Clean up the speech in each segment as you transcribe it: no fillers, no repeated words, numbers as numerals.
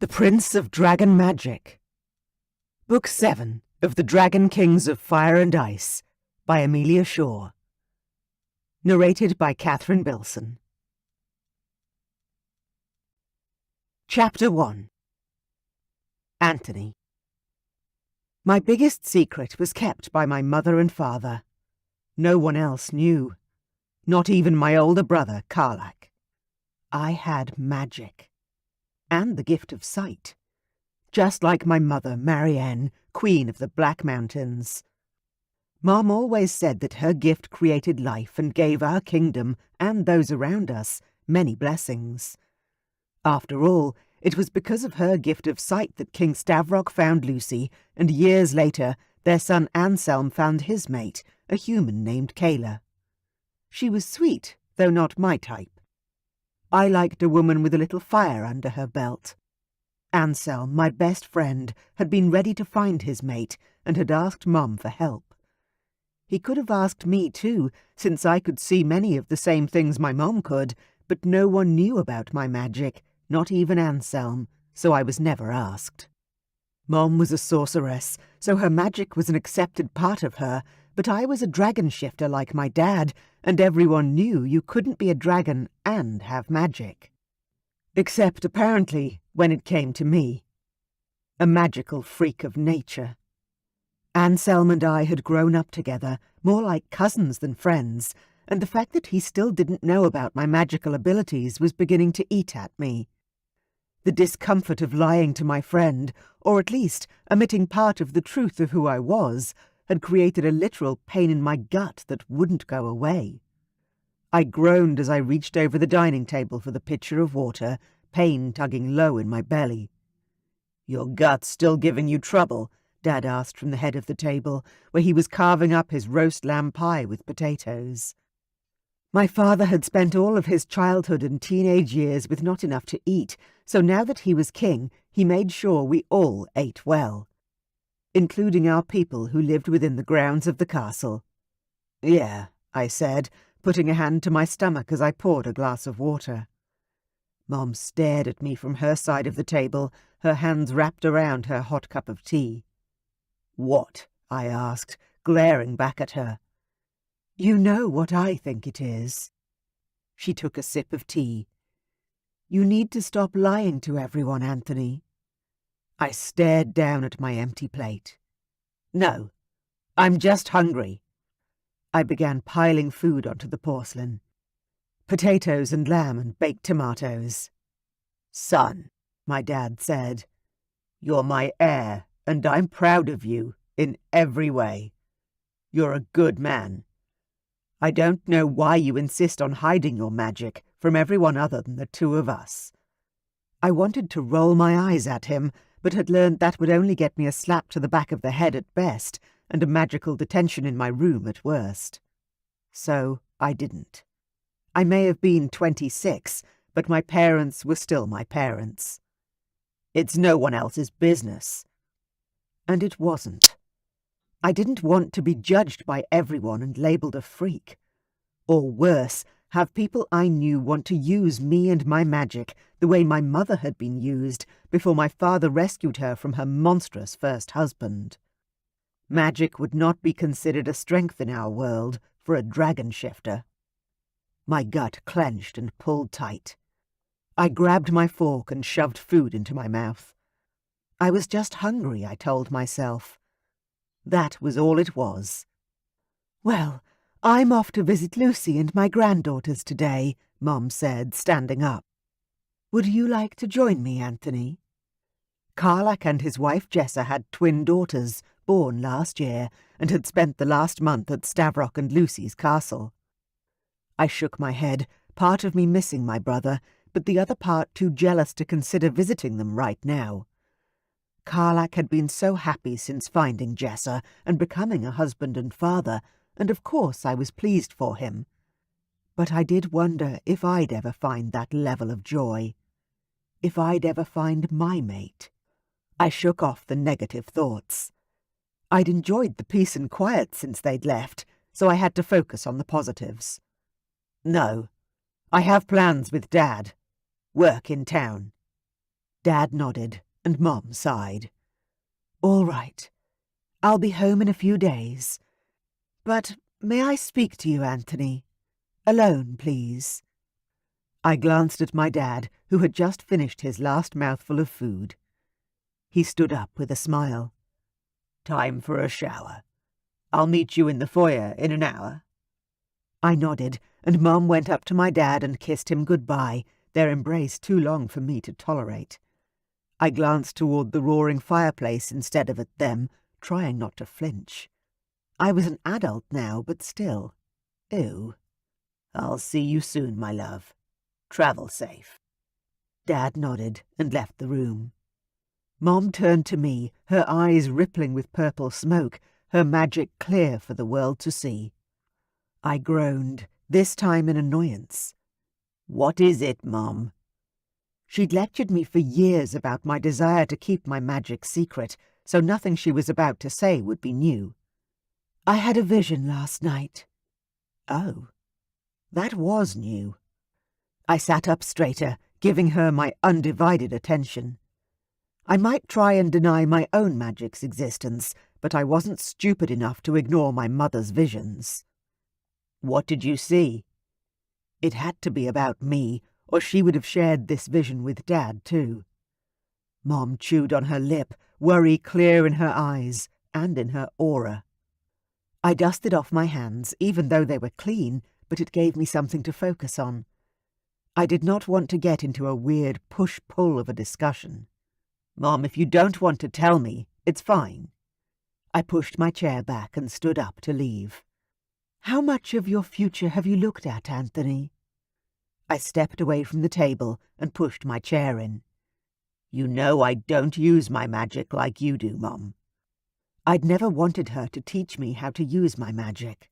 The Prince of Dragon Magic. Book 7 of The Dragon Kings of Fire and Ice by Amelia Shaw. Narrated by Catherine Bilson. Chapter 1. Anthony. My biggest secret was kept by my mother and father. No one else knew. Not even my older brother, Karlak. I had magic. And the gift of sight. Just like my mother, Marianne, Queen of the Black Mountains. Mom always said that her gift created life and gave our kingdom, and those around us, many blessings. After all, it was because of her gift of sight that King Stavrock found Lucy, and years later their son Anselm found his mate, a human named Kayla. She was sweet, though not my type. I liked a woman with a little fire under her belt. Anselm, my best friend, had been ready to find his mate and had asked Mom for help. He could have asked me too, since I could see many of the same things my mom could, but no one knew about my magic, not even Anselm, so I was never asked. Mom was a sorceress, so her magic was an accepted part of her, but I was a dragon shifter like my dad, and everyone knew you couldn't be a dragon and have magic. Except, apparently, when it came to me. A magical freak of nature. Anselm and I had grown up together, more like cousins than friends, and the fact that he still didn't know about my magical abilities was beginning to eat at me. The discomfort of lying to my friend, or at least omitting part of the truth of who I was, had created a literal pain in my gut that wouldn't go away. I groaned as I reached over the dining table for the pitcher of water, pain tugging low in my belly. "Your gut's still giving you trouble?" Dad asked from the head of the table, where he was carving up his roast lamb pie with potatoes. My father had spent all of his childhood and teenage years with not enough to eat, so now that he was king, he made sure we all ate well, including our people who lived within the grounds of the castle. "Yeah," I said, putting a hand to my stomach as I poured a glass of water. Mom stared at me from her side of the table, her hands wrapped around her hot cup of tea. "What?" I asked, glaring back at her. "You know what I think it is." She took a sip of tea. "You need to stop lying to everyone, Anthony." I stared down at my empty plate. "No, I'm just hungry." I began piling food onto the porcelain. Potatoes and lamb and baked tomatoes. "Son," my dad said, "you're my heir, and I'm proud of you in every way. You're a good man. I don't know why you insist on hiding your magic from everyone other than the two of us." I wanted to roll my eyes at him, but had learned that would only get me a slap to the back of the head at best, and a magical detention in my room at worst. So I didn't. I may have been 26, but my parents were still my parents. "It's no one else's business." And it wasn't. I didn't want to be judged by everyone and labelled a freak. Or worse, have people I knew want to use me and my magic the way my mother had been used before my father rescued her from her monstrous first husband. Magic would not be considered a strength in our world for a dragon shifter. My gut clenched and pulled tight. I grabbed my fork and shoved food into my mouth. I was just hungry, I told myself. That was all it was. "Well, I'm off to visit Lucy and my granddaughters today," Mom said, standing up. "Would you like to join me, Anthony?" Karlak and his wife Jessa had twin daughters, born last year, and had spent the last month at Stavrock and Lucy's castle. I shook my head, part of me missing my brother, but the other part too jealous to consider visiting them right now. Karlak had been so happy since finding Jessa and becoming a husband and father, and of course I was pleased for him. But I did wonder if I'd ever find that level of joy. If I'd ever find my mate. I shook off the negative thoughts. I'd enjoyed the peace and quiet since they'd left, so I had to focus on the positives. "No, I have plans with Dad. Work in town." Dad nodded, and Mom sighed. "All right. I'll be home in a few days. But may I speak to you, Anthony? Alone, please." I glanced at my dad, who had just finished his last mouthful of food. He stood up with a smile. "Time for a shower. I'll meet you in the foyer in an hour." I nodded, and Mom went up to my dad and kissed him goodbye, their embrace too long for me to tolerate. I glanced toward the roaring fireplace instead of at them, trying not to flinch. I was an adult now, but still. Ew. "I'll see you soon, my love. Travel safe." Dad nodded and left the room. Mom turned to me, her eyes rippling with purple smoke, her magic clear for the world to see. I groaned, this time in annoyance. "What is it, Mom?" She'd lectured me for years about my desire to keep my magic secret, so nothing she was about to say would be new. "I had a vision last night." Oh, that was new. I sat up straighter, giving her my undivided attention. I might try and deny my own magic's existence, but I wasn't stupid enough to ignore my mother's visions. "What did you see?" It had to be about me, or she would have shared this vision with Dad, too. Mom chewed on her lip, worry clear in her eyes and in her aura. I dusted off my hands, even though they were clean, but it gave me something to focus on. I did not want to get into a weird push-pull of a discussion. "Mom, if you don't want to tell me, it's fine." I pushed my chair back and stood up to leave. "How much of your future have you looked at, Anthony?" I stepped away from the table and pushed my chair in. "You know I don't use my magic like you do, Mom." I'd never wanted her to teach me how to use my magic.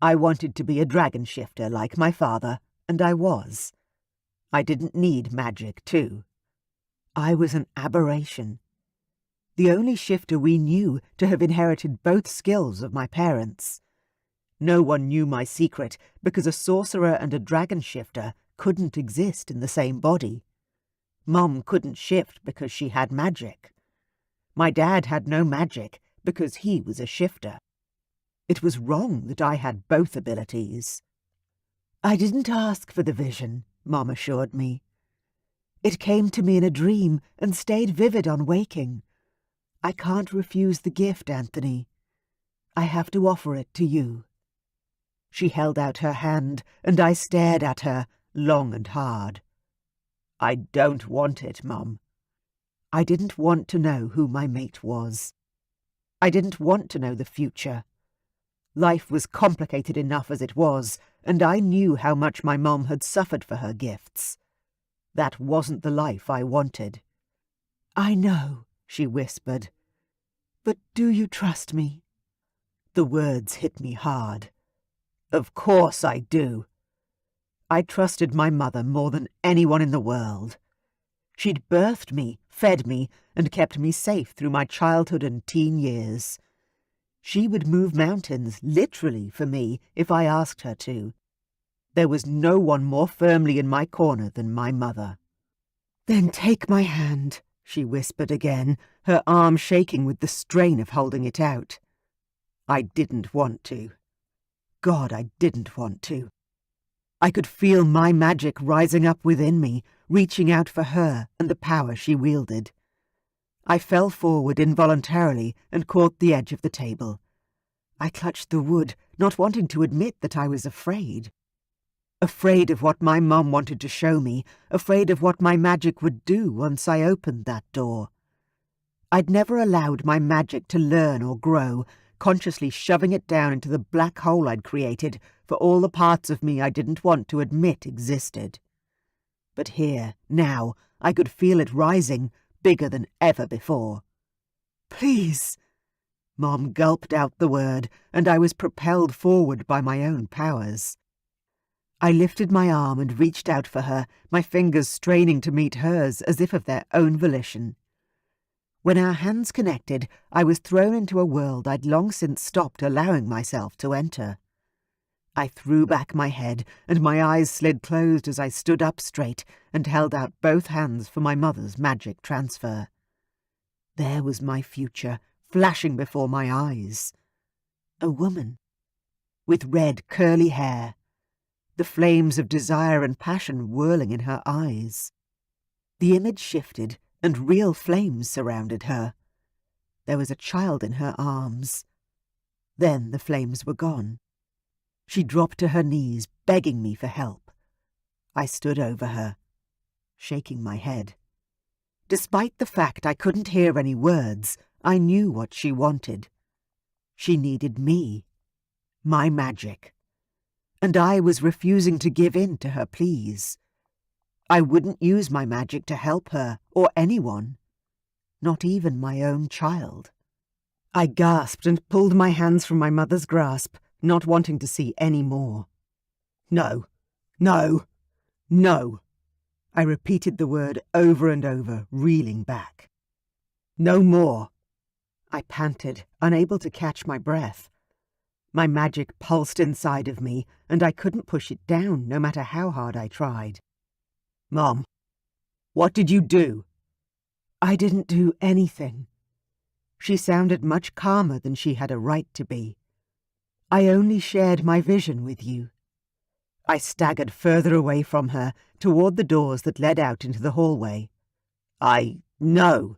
I wanted to be a dragon shifter like my father, and I was. I didn't need magic, too. I was an aberration. The only shifter we knew to have inherited both skills of my parents. No one knew my secret because a sorcerer and a dragon shifter couldn't exist in the same body. Mom couldn't shift because she had magic. My dad had no magic because he was a shifter. It was wrong that I had both abilities. "I didn't ask for the vision," Mom assured me. "It came to me in a dream and stayed vivid on waking. I can't refuse the gift, Anthony. I have to offer it to you." She held out her hand, and I stared at her, long and hard. "I don't want it, Mom." I didn't want to know who my mate was. I didn't want to know the future. Life was complicated enough as it was, and I knew how much my mom had suffered for her gifts. That wasn't the life I wanted. "I know," she whispered. "But do you trust me?" The words hit me hard. Of course I do. I trusted my mother more than anyone in the world. She'd birthed me, fed me, and kept me safe through my childhood and teen years. She would move mountains, literally, for me, if I asked her to. There was no one more firmly in my corner than my mother. "Then take my hand," she whispered again, her arm shaking with the strain of holding it out. I didn't want to. God, I didn't want to. I could feel my magic rising up within me, reaching out for her and the power she wielded. I fell forward involuntarily and caught the edge of the table. I clutched the wood, not wanting to admit that I was afraid. Afraid of what my mum wanted to show me, afraid of what my magic would do once I opened that door. I'd never allowed my magic to learn or grow, consciously shoving it down into the black hole I'd created for all the parts of me I didn't want to admit existed. But here, now, I could feel it rising, bigger than ever before. "Please!" Mom gulped out the word, and I was propelled forward by my own powers. I lifted my arm and reached out for her, my fingers straining to meet hers as if of their own volition. When our hands connected, I was thrown into a world I'd long since stopped allowing myself to enter. I threw back my head, and my eyes slid closed as I stood up straight and held out both hands for my mother's magic transfer. There was my future, flashing before my eyes. A woman, with red curly hair, the flames of desire and passion whirling in her eyes. The image shifted, and real flames surrounded her. There was a child in her arms. Then the flames were gone. She dropped to her knees, begging me for help. I stood over her, shaking my head. Despite the fact I couldn't hear any words, I knew what she wanted. She needed me, my magic, and I was refusing to give in to her pleas. I wouldn't use my magic to help her or anyone, not even my own child. I gasped and pulled my hands from my mother's grasp, not wanting to see any more. No, no, no. I repeated the word over and over, reeling back. No more. I panted, unable to catch my breath. My magic pulsed inside of me, and I couldn't push it down, no matter how hard I tried. Mom, what did you do? I didn't do anything. She sounded much calmer than she had a right to be. I only shared my vision with you. I staggered further away from her, toward the doors that led out into the hallway. No.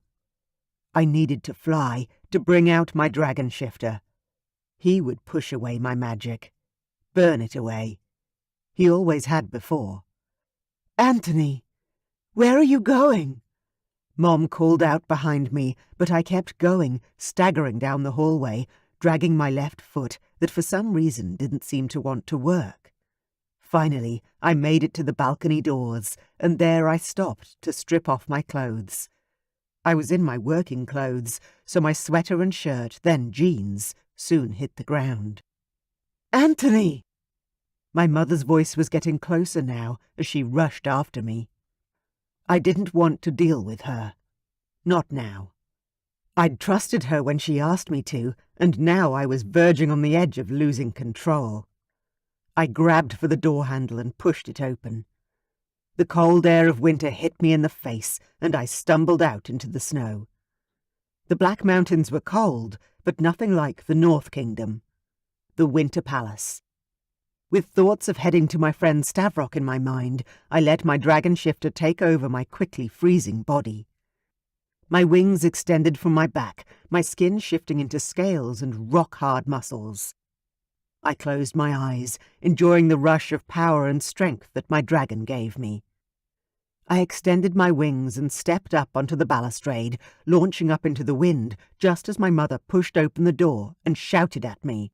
I needed to fly, to bring out my dragon shifter. He would push away my magic, burn it away. He always had before. Anthony, where are you going? Mom called out behind me, but I kept going, staggering down the hallway, dragging my left foot that for some reason didn't seem to want to work. Finally, I made it to the balcony doors, and there I stopped to strip off my clothes. I was in my working clothes, so my sweater and shirt, then jeans, soon hit the ground. Anthony! My mother's voice was getting closer now as she rushed after me. I didn't want to deal with her. Not now. I'd trusted her when she asked me to, and now I was verging on the edge of losing control. I grabbed for the door handle and pushed it open. The cold air of winter hit me in the face, and I stumbled out into the snow. The Black Mountains were cold, but nothing like the North Kingdom. The Winter Palace. With thoughts of heading to my friend Stavrock in my mind, I let my dragon shifter take over my quickly freezing body. My wings extended from my back, my skin shifting into scales and rock-hard muscles. I closed my eyes, enjoying the rush of power and strength that my dragon gave me. I extended my wings and stepped up onto the balustrade, launching up into the wind just as my mother pushed open the door and shouted at me.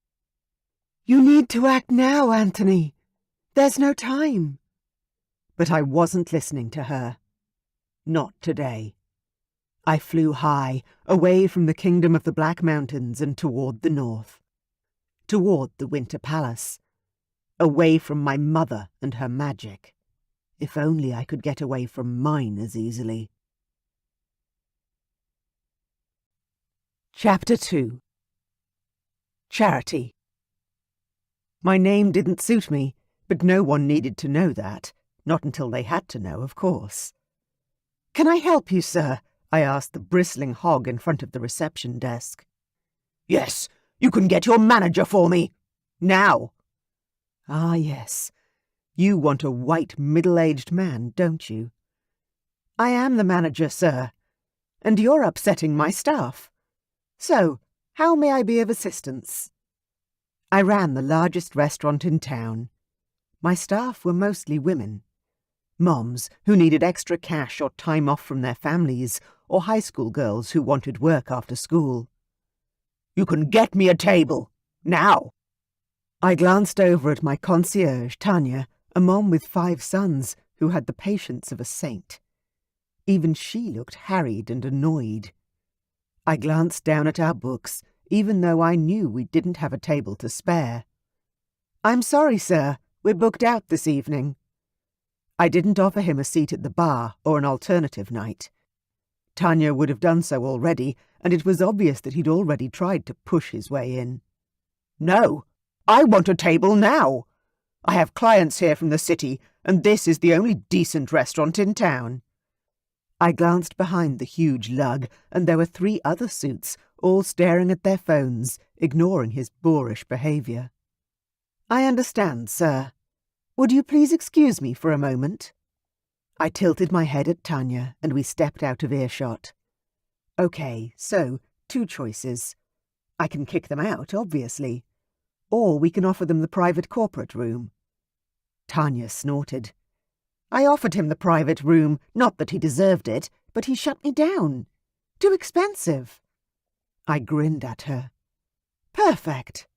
"You need to act now, Anthony. There's no time." But I wasn't listening to her. Not today. I flew high, away from the kingdom of the Black Mountains and toward the north. Toward the Winter Palace. Away from my mother and her magic. If only I could get away from mine as easily. Chapter 2. Charity. My name didn't suit me, but no one needed to know that. Not until they had to know, of course. "Can I help you, sir?" I asked the bristling hog in front of the reception desk. "Yes, you can get your manager for me. Now." "Ah, yes. You want a white, middle-aged man, don't you?" "I am the manager, sir. And you're upsetting my staff. So, how may I be of assistance?" I ran the largest restaurant in town. My staff were mostly women. Moms who needed extra cash or time off from their families, or high school girls who wanted work after school. "You can get me a table. Now." I glanced over at my concierge, Tanya, a mom with 5 sons who had the patience of a saint. Even she looked harried and annoyed. I glanced down at our books, even though I knew we didn't have a table to spare. "I'm sorry, sir. We're booked out this evening." I didn't offer him a seat at the bar or an alternative night. Tanya would have done so already, and it was obvious that he'd already tried to push his way in. "No, I want a table now. I have clients here from the city, and this is the only decent restaurant in town." I glanced behind the huge lug, and there were 3 other suits, all staring at their phones, ignoring his boorish behaviour. "I understand, sir. Would you please excuse me for a moment?" I tilted my head at Tanya, and we stepped out of earshot. Okay, so 2 choices. I can kick them out, obviously. Or we can offer them the private corporate room. Tanya snorted. "I offered him the private room, not that he deserved it, but he shut me down. Too expensive." I grinned at her. "Perfect."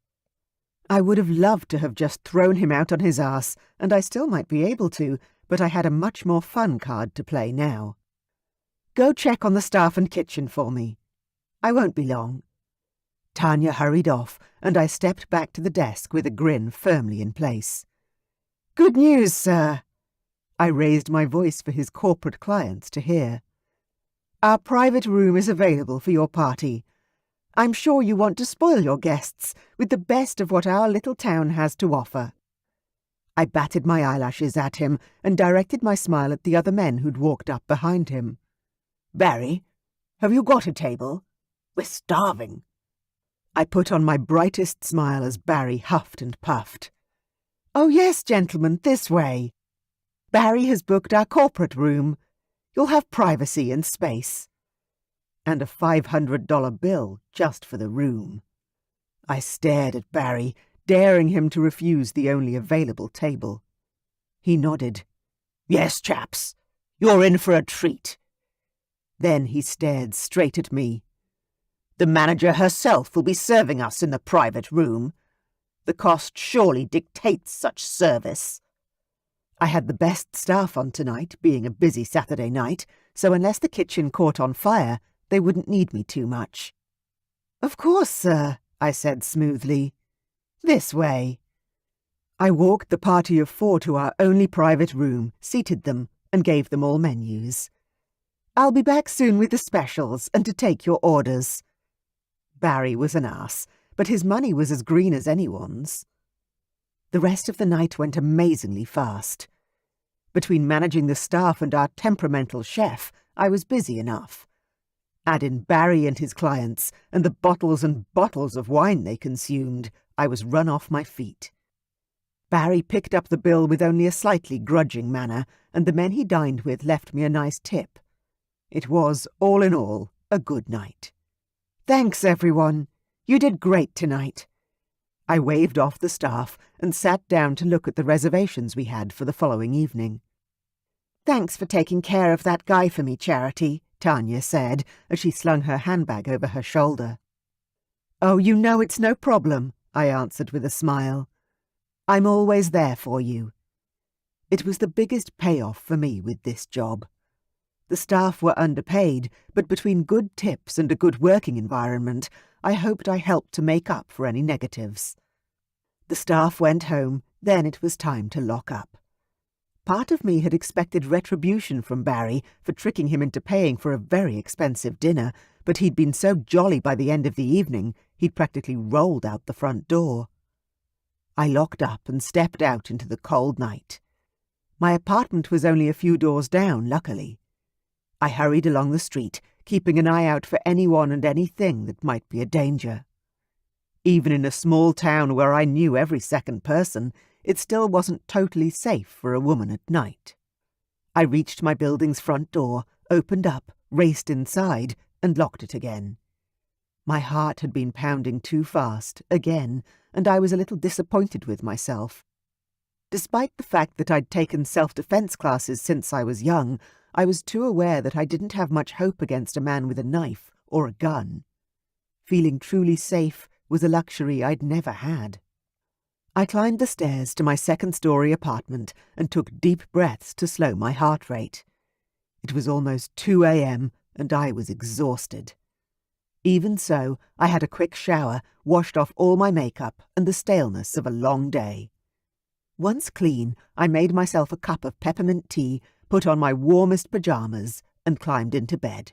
I would have loved to have just thrown him out on his arse, and I still might be able to, but I had a much more fun card to play now. "Go check on the staff and kitchen for me. I won't be long." Tanya hurried off, and I stepped back to the desk with a grin firmly in place. "Good news, sir." I raised my voice for his corporate clients to hear. "Our private room is available for your party. I'm sure you want to spoil your guests with the best of what our little town has to offer." I batted my eyelashes at him and directed my smile at the other men who'd walked up behind him. "Barry, have you got a table? We're starving." I put on my brightest smile as Barry huffed and puffed. "Oh yes, gentlemen, this way. Barry has booked our corporate room. You'll have privacy and space." And a $500 bill just for the room. I stared at Barry, daring him to refuse the only available table. He nodded. "Yes, chaps, you're in for a treat." Then he stared straight at me. "The manager herself will be serving us in the private room. The cost surely dictates such service." I had the best staff on tonight, being a busy Saturday night, so unless the kitchen caught on fire, they wouldn't need me too much. "Of course, sir," I said smoothly. "This way." I walked the party of 4 to our only private room, seated them, and gave them all menus. "I'll be back soon with the specials and to take your orders." Barry was an ass, but his money was as green as anyone's. The rest of the night went amazingly fast. Between managing the staff and our temperamental chef, I was busy enough. Add in Barry and his clients, and the bottles and bottles of wine they consumed, I was run off my feet. Barry picked up the bill with only a slightly grudging manner, and the men he dined with left me a nice tip. It was, all in all, a good night. "Thanks, everyone. You did great tonight." I waved off the staff and sat down to look at the reservations we had for the following evening. "Thanks for taking care of that guy for me, Charity," Tanya said, as she slung her handbag over her shoulder. "Oh, you know it's no problem," I answered with a smile. "I'm always there for you." It was the biggest payoff for me with this job. The staff were underpaid, but between good tips and a good working environment, I hoped I helped to make up for any negatives. The staff went home, then it was time to lock up. Part of me had expected retribution from Barry for tricking him into paying for a very expensive dinner, but he'd been so jolly by the end of the evening, he'd practically rolled out the front door. I locked up and stepped out into the cold night. My apartment was only a few doors down, luckily. I hurried along the street, keeping an eye out for anyone and anything that might be a danger. Even in a small town where I knew every second person, it still wasn't totally safe for a woman at night. I reached my building's front door, opened up, raced inside, and locked it again. My heart had been pounding too fast, again, and I was a little disappointed with myself. Despite the fact that I'd taken self-defense classes since I was young, I was too aware that I didn't have much hope against a man with a knife or a gun. Feeling truly safe was a luxury I'd never had. I climbed the stairs to my second-story apartment and took deep breaths to slow my heart rate. It was almost 2 a.m. and I was exhausted. Even so, I had a quick shower, washed off all my makeup and the staleness of a long day. Once clean, I made myself a cup of peppermint tea, put on my warmest pyjamas, and climbed into bed.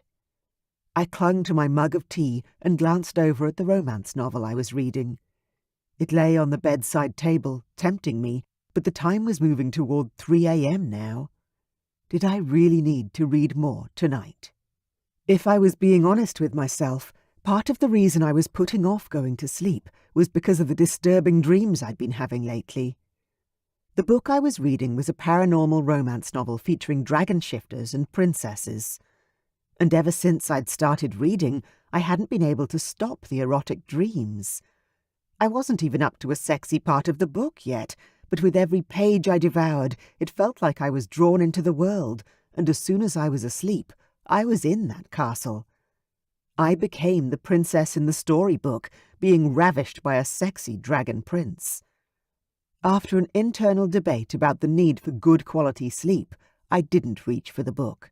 I clung to my mug of tea and glanced over at the romance novel I was reading. It lay on the bedside table, tempting me, but the time was moving toward 3 a.m. now. Did I really need to read more tonight? If I was being honest with myself, part of the reason I was putting off going to sleep was because of the disturbing dreams I'd been having lately. The book I was reading was a paranormal romance novel featuring dragon shifters and princesses. And ever since I'd started reading, I hadn't been able to stop the erotic dreams. I wasn't even up to a sexy part of the book yet, but with every page I devoured, it felt like I was drawn into the world, and as soon as I was asleep, I was in that castle. I became the princess in the storybook, being ravished by a sexy dragon prince. After an internal debate about the need for good quality sleep, I didn't reach for the book.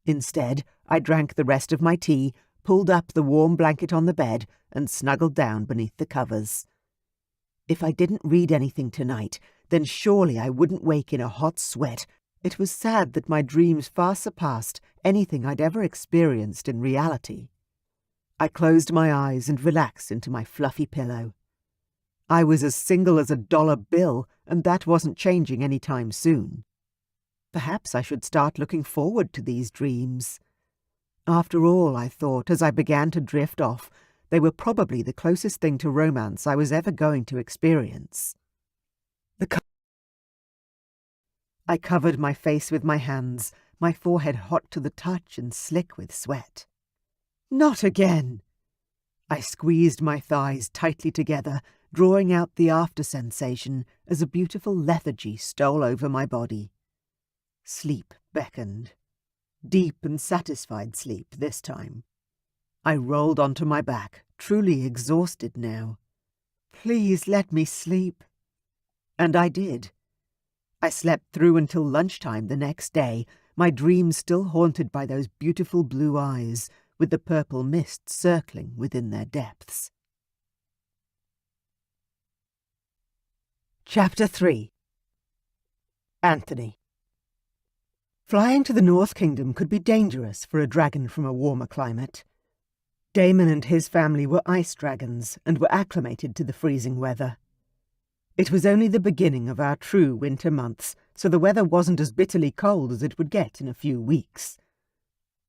Instead, I drank the rest of my tea, pulled up the warm blanket on the bed, and snuggled down beneath the covers. If I didn't read anything tonight, then surely I wouldn't wake in a hot sweat. It was sad that my dreams far surpassed anything I'd ever experienced in reality. I closed my eyes and relaxed into my fluffy pillow. I was as single as a dollar bill, and that wasn't changing any time soon. Perhaps I should start looking forward to these dreams. After all, I thought, as I began to drift off, they were probably the closest thing to romance I was ever going to experience. I covered my face with my hands, my forehead hot to the touch and slick with sweat. Not again! I squeezed my thighs tightly together, drawing out the after sensation as a beautiful lethargy stole over my body. Sleep beckoned. Deep and satisfied sleep this time. I rolled onto my back, truly exhausted now. Please let me sleep. And I did. I slept through until lunchtime the next day, my dreams still haunted by those beautiful blue eyes, with the purple mist circling within their depths. Chapter 3. Anthony. Flying to the North Kingdom could be dangerous for a dragon from a warmer climate. Damon and his family were ice dragons and were acclimated to the freezing weather. It was only the beginning of our true winter months, so the weather wasn't as bitterly cold as it would get in a few weeks.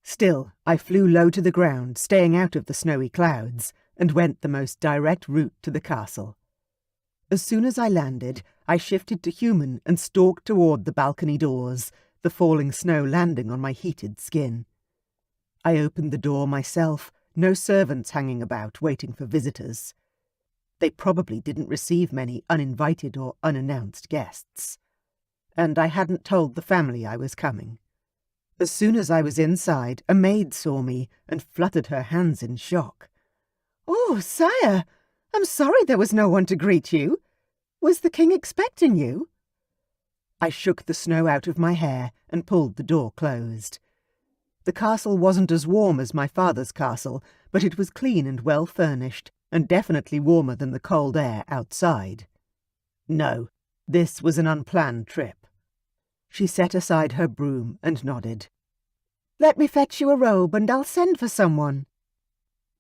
Still, I flew low to the ground, staying out of the snowy clouds, and went the most direct route to the castle. As soon as I landed, I shifted to human and stalked toward the balcony doors, the falling snow landing on my heated skin. I opened the door myself, no servants hanging about waiting for visitors. They probably didn't receive many uninvited or unannounced guests. And I hadn't told the family I was coming. As soon as I was inside, a maid saw me and fluttered her hands in shock. "Oh, sire, I'm sorry there was no one to greet you. Was the king expecting you?" I shook the snow out of my hair and pulled the door closed. The castle wasn't as warm as my father's castle, but it was clean and well furnished, and definitely warmer than the cold air outside. No, this was an unplanned trip. She set aside her broom and nodded. "Let me fetch you a robe and I'll send for someone."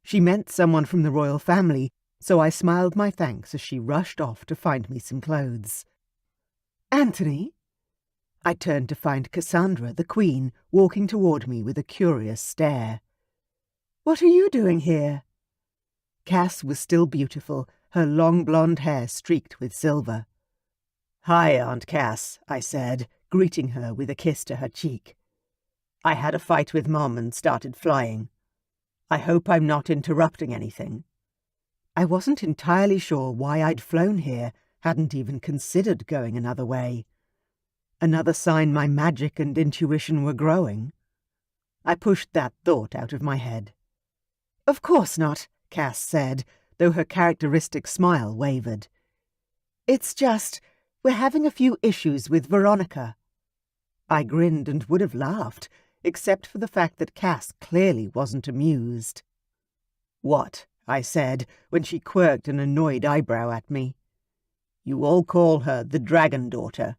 She meant someone from the royal family, so I smiled my thanks as she rushed off to find me some clothes. "Anthony?" I turned to find Cassandra, the queen, walking toward me with a curious stare. "What are you doing here?" Cass was still beautiful, her long blonde hair streaked with silver. "Hi, Aunt Cass," I said, greeting her with a kiss to her cheek. "I had a fight with Mom and started flying. I hope I'm not interrupting anything." I wasn't entirely sure why I'd flown here, hadn't even considered going another way. Another sign my magic and intuition were growing. I pushed that thought out of my head. "Of course not," Cass said, though her characteristic smile wavered. "It's just, we're having a few issues with Veronica." I grinned and would have laughed, except for the fact that Cass clearly wasn't amused. "What?" I said, when she quirked an annoyed eyebrow at me. "You all call her the Dragon Daughter.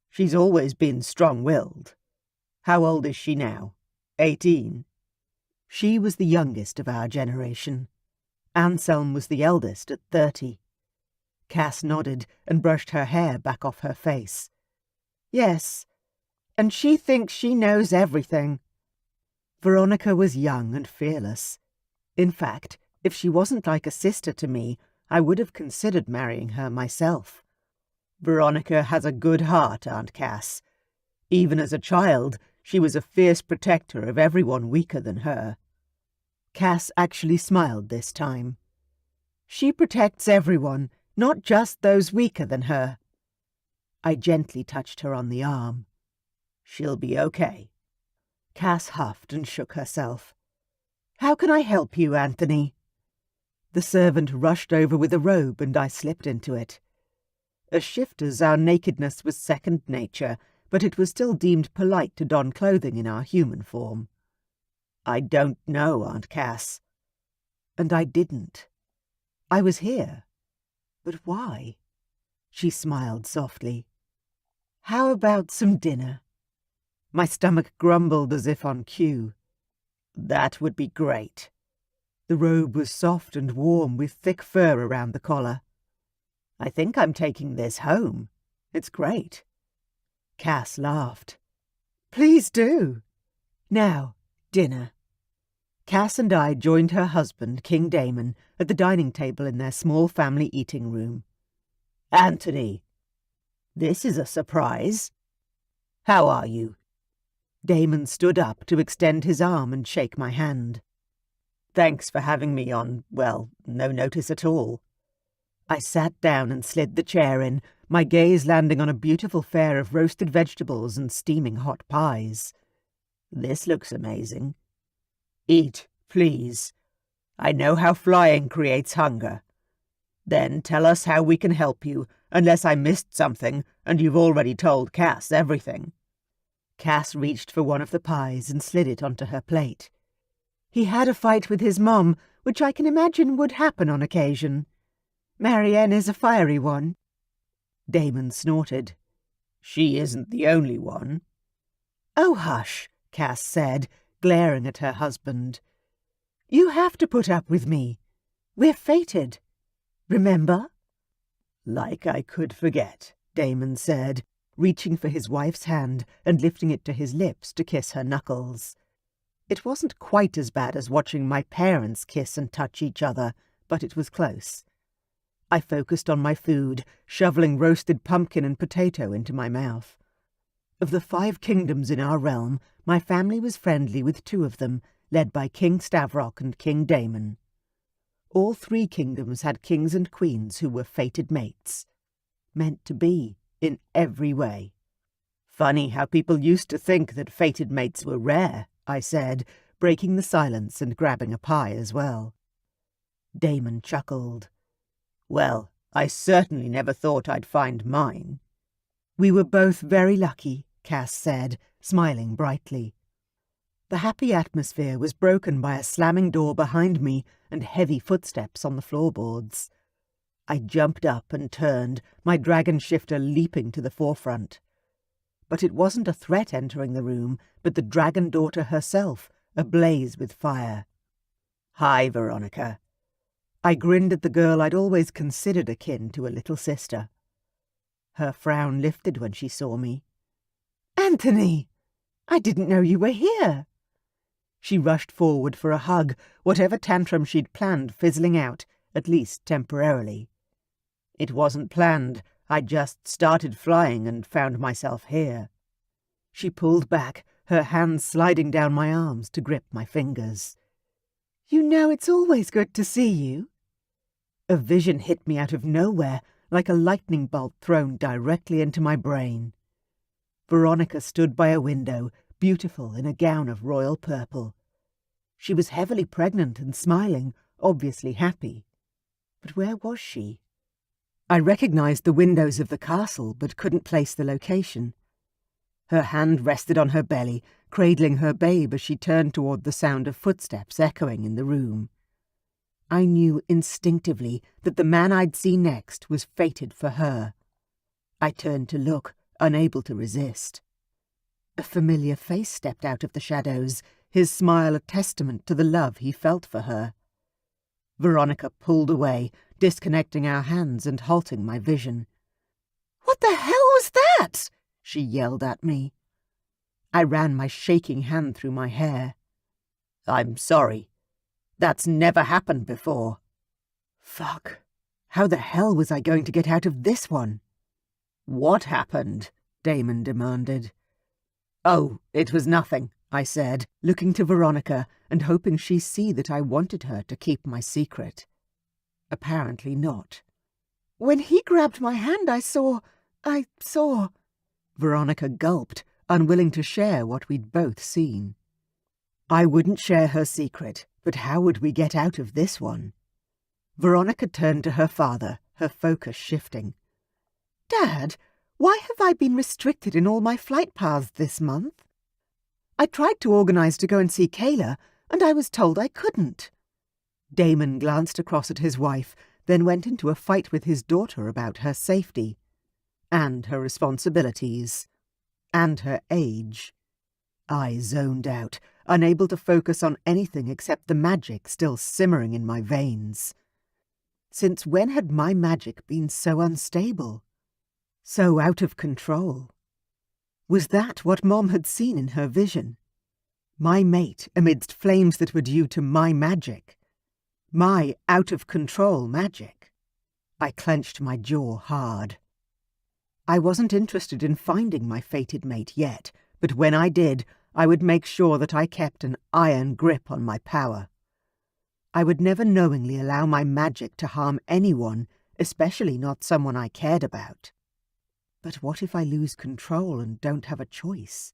She's always been strong-willed. How old is she now? 18? She was the youngest of our generation. Anselm was the eldest at 30. Cass nodded and brushed her hair back off her face. Yes, and she thinks she knows everything. Veronica was young and fearless. In fact, if she wasn't like a sister to me, I would have considered marrying her myself. Veronica has a good heart, Aunt Cass. Even as a child, she was a fierce protector of everyone weaker than her. Cass actually smiled this time. She protects everyone, not just those weaker than her. I gently touched her on the arm. She'll be okay. Cass huffed and shook herself. How can I help you, Anthony? The servant rushed over with a robe and I slipped into it. As shifters, our nakedness was second nature, but it was still deemed polite to don clothing in our human form. I don't know, Aunt Cass. And I didn't. I was here. But why? She smiled softly. How about some dinner? My stomach grumbled as if on cue. That would be great. The robe was soft and warm with thick fur around the collar. I think I'm taking this home. It's great. Cass laughed. Please do. Now, dinner. Cass and I joined her husband, King Damon, at the dining table in their small family eating room. Anthony, this is a surprise. How are you? Damon stood up to extend his arm and shake my hand. Thanks for having me on, well, no notice at all. I sat down and slid the chair in, my gaze landing on a beautiful fare of roasted vegetables and steaming hot pies. This looks amazing. Eat, please. I know how flying creates hunger. Then tell us how we can help you, unless I missed something and you've already told Cass everything. Cass reached for one of the pies and slid it onto her plate. He had a fight with his mom, which I can imagine would happen on occasion. Marianne is a fiery one. Damon snorted. She isn't the only one. Oh, hush, Cass said, glaring at her husband. You have to put up with me. We're fated. Remember? Like I could forget, Damon said, reaching for his wife's hand and lifting it to his lips to kiss her knuckles. It wasn't quite as bad as watching my parents kiss and touch each other, but it was close. I focused on my food, shoveling roasted pumpkin and potato into my mouth. Of the 5 kingdoms in our realm, my family was friendly with 2 of them, led by King Stavrock and King Damon. All 3 kingdoms had kings and queens who were fated mates. Meant to be, in every way. Funny how people used to think that fated mates were rare, I said, breaking the silence and grabbing a pie as well. Damon chuckled. Well, I certainly never thought I'd find mine. We were both very lucky, Cass said, smiling brightly. The happy atmosphere was broken by a slamming door behind me and heavy footsteps on the floorboards. I jumped up and turned, my dragon shifter leaping to the forefront. But it wasn't a threat entering the room, but the dragon daughter herself, ablaze with fire. Hi, Veronica. I grinned at the girl I'd always considered akin to a little sister. Her frown lifted when she saw me. Anthony! I didn't know you were here. She rushed forward for a hug, whatever tantrum she'd planned fizzling out, at least temporarily. It wasn't planned. I just started flying and found myself here. She pulled back, her hands sliding down my arms to grip my fingers. You know it's always good to see you. A vision hit me out of nowhere, like a lightning bolt thrown directly into my brain. Veronica stood by a window, beautiful in a gown of royal purple. She was heavily pregnant and smiling, obviously happy. But where was she? I recognized the windows of the castle, but couldn't place the location. Her hand rested on her belly, cradling her babe as she turned toward the sound of footsteps echoing in the room. I knew instinctively that the man I'd see next was fated for her. I turned to look, unable to resist. A familiar face stepped out of the shadows, his smile a testament to the love he felt for her. Veronica pulled away, disconnecting our hands and halting my vision. "What the hell was that?" she yelled at me. I ran my shaking hand through my hair. "I'm sorry. That's never happened before." Fuck. How the hell was I going to get out of this one? "What happened?" Damon demanded. "Oh, it was nothing," I said, looking to Veronica and hoping she'd see that I wanted her to keep my secret. Apparently not. "When he grabbed my hand, I saw... Veronica gulped, unwilling to share what we'd both seen. I wouldn't share her secret, but how would we get out of this one? Veronica turned to her father, her focus shifting. "Dad, why have I been restricted in all my flight paths this month? I tried to organise to go and see Kayla, and I was told I couldn't." Damon glanced across at his wife, then went into a fight with his daughter about her safety, and her responsibilities, and her age. I zoned out, unable to focus on anything except the magic still simmering in my veins. Since when had my magic been so unstable? So out of control? Was that what Mom had seen in her vision? My mate amidst flames that were due to my magic? My out-of-control magic? I clenched my jaw hard. I wasn't interested in finding my fated mate yet, but when I did, I would make sure that I kept an iron grip on my power. I would never knowingly allow my magic to harm anyone, especially not someone I cared about. But what if I lose control and don't have a choice?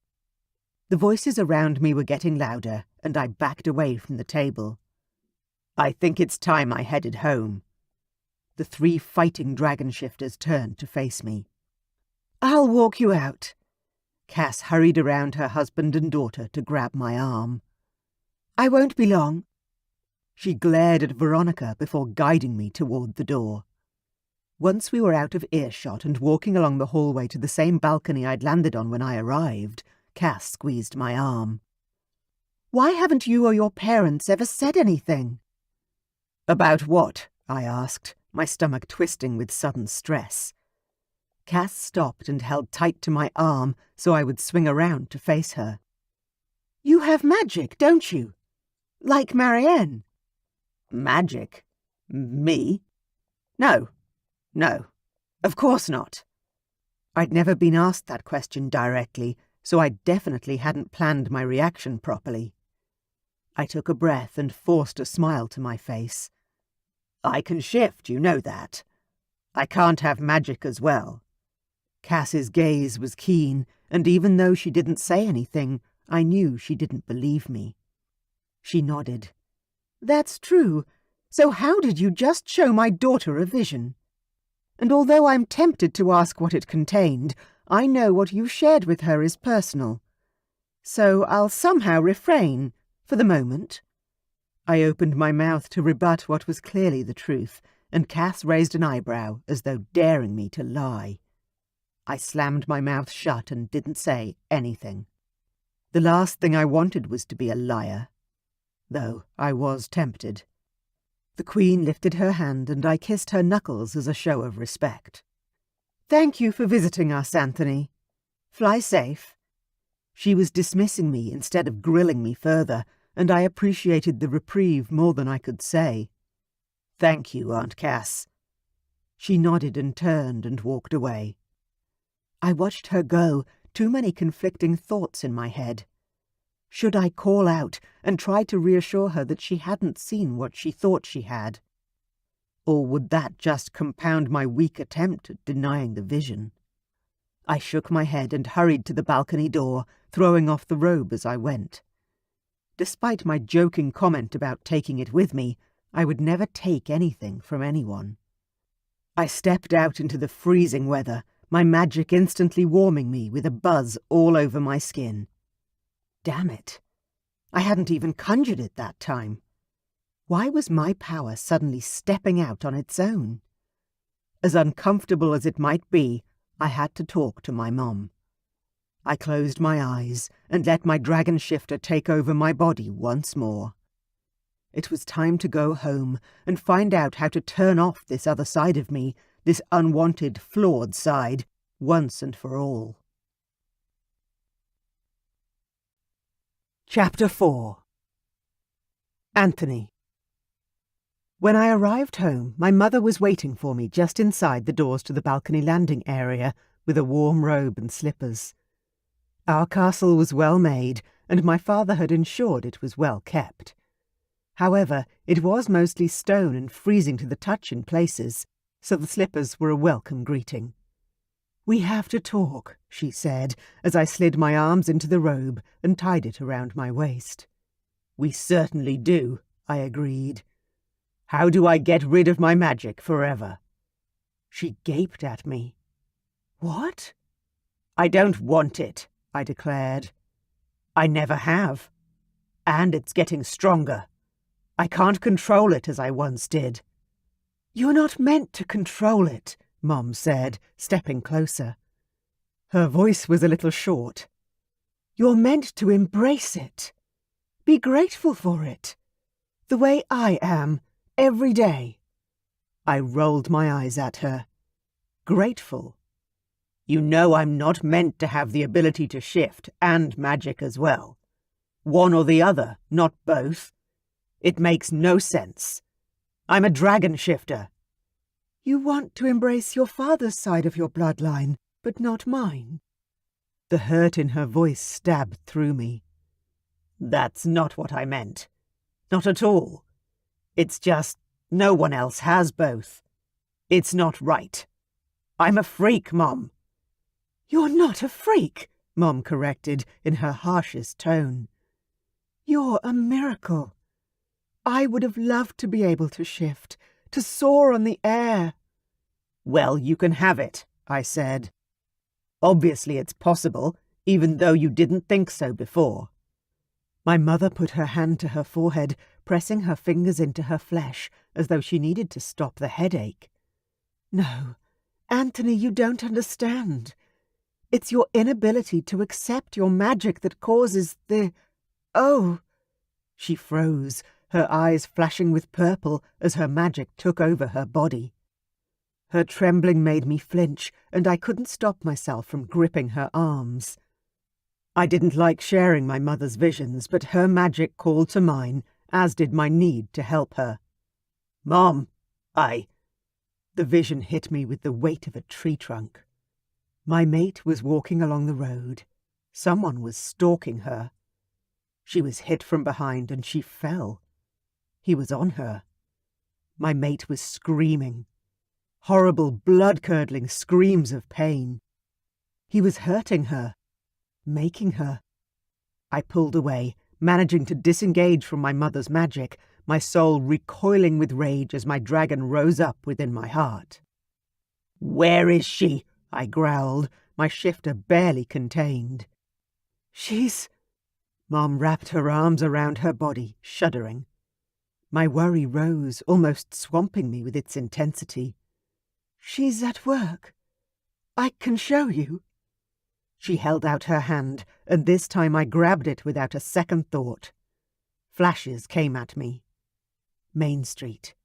The voices around me were getting louder, and I backed away from the table. "I think it's time I headed home." The 3 fighting dragon shifters turned to face me. "I'll walk you out." Cass hurried around her husband and daughter to grab my arm. "I won't be long." She glared at Veronica before guiding me toward the door. Once we were out of earshot and walking along the hallway to the same balcony I'd landed on when I arrived, Cass squeezed my arm. "Why haven't you or your parents ever said anything?" "About what?" I asked, my stomach twisting with sudden stress. Cass stopped and held tight to my arm so I would swing around to face her. "You have magic, don't you? Like Marianne." "Magic? Me? No. No. Of course not." I'd never been asked that question directly, so I definitely hadn't planned my reaction properly. I took a breath and forced a smile to my face. "I can shift, you know that. I can't have magic as well." Cass's gaze was keen, and even though she didn't say anything, I knew she didn't believe me. She nodded. "That's true. So how did you just show my daughter a vision? And although I'm tempted to ask what it contained, I know what you shared with her is personal. So I'll somehow refrain, for the moment." I opened my mouth to rebut what was clearly the truth, and Cass raised an eyebrow as though daring me to lie. I slammed my mouth shut and didn't say anything. The last thing I wanted was to be a liar, though I was tempted. The Queen lifted her hand and I kissed her knuckles as a show of respect. "Thank you for visiting us, Anthony. Fly safe." She was dismissing me instead of grilling me further, and I appreciated the reprieve more than I could say. "Thank you, Aunt Cass." She nodded and turned and walked away. I watched her go, too many conflicting thoughts in my head. Should I call out and try to reassure her that she hadn't seen what she thought she had? Or would that just compound my weak attempt at denying the vision? I shook my head and hurried to the balcony door, throwing off the robe as I went. Despite my joking comment about taking it with me, I would never take anything from anyone. I stepped out into the freezing weather, my magic instantly warming me with a buzz all over my skin. Damn it. I hadn't even conjured it that time. Why was my power suddenly stepping out on its own? As uncomfortable as it might be, I had to talk to my mom. I closed my eyes and let my dragon shifter take over my body once more. It was time to go home and find out how to turn off this other side of me, this unwanted, flawed side, once and for all. Chapter 4. Anthony. When I arrived home, my mother was waiting for me just inside the doors to the balcony landing area with a warm robe and slippers. Our castle was well made, and my father had ensured it was well kept. However, it was mostly stone and freezing to the touch in places, so the slippers were a welcome greeting. "We have to talk," she said, as I slid my arms into the robe and tied it around my waist. "We certainly do," I agreed. "How do I get rid of my magic forever?" She gaped at me. "What?" "I don't want it," I declared. "I never have. And it's getting stronger. I can't control it as I once did." "You're not meant to control it," Mom said, stepping closer. Her voice was a little short. "You're meant to embrace it. Be grateful for it. The way I am, every day." I rolled my eyes at her. "Grateful? You know I'm not meant to have the ability to shift and magic as well. One or the other, not both. It makes no sense. I'm a dragon shifter." "You want to embrace your father's side of your bloodline, but not mine." The hurt in her voice stabbed through me. "That's not what I meant. Not at all. It's just no one else has both. It's not right. I'm a freak, Mom." "You're not a freak," Mom corrected in her harshest tone. "You're a miracle. I would have loved to be able to shift, to soar on the air." "Well, you can have it," I said. "Obviously it's possible, even though you didn't think so before." My mother put her hand to her forehead, pressing her fingers into her flesh, as though she needed to stop the headache. "No, Anthony, you don't understand. It's your inability to accept your magic that causes the... Oh!" She froze, her eyes flashing with purple as her magic took over her body. Her trembling made me flinch, and I couldn't stop myself from gripping her arms. I didn't like sharing my mother's visions, but her magic called to mine, as did my need to help her. "Mom, The vision hit me with the weight of a tree trunk. My mate was walking along the road. Someone was stalking her. She was hit from behind and she fell. He was on her. My mate was screaming. Horrible, blood-curdling screams of pain. He was hurting her, making her. I pulled away, managing to disengage from my mother's magic, my soul recoiling with rage as my dragon rose up within my heart. "Where is she?" I growled, my shifter barely contained. "She's..." Mom wrapped her arms around her body, shuddering. My worry rose, almost swamping me with its intensity. "She's at work. I can show you." She held out her hand, and this time I grabbed it without a second thought. Flashes came at me. Main Street.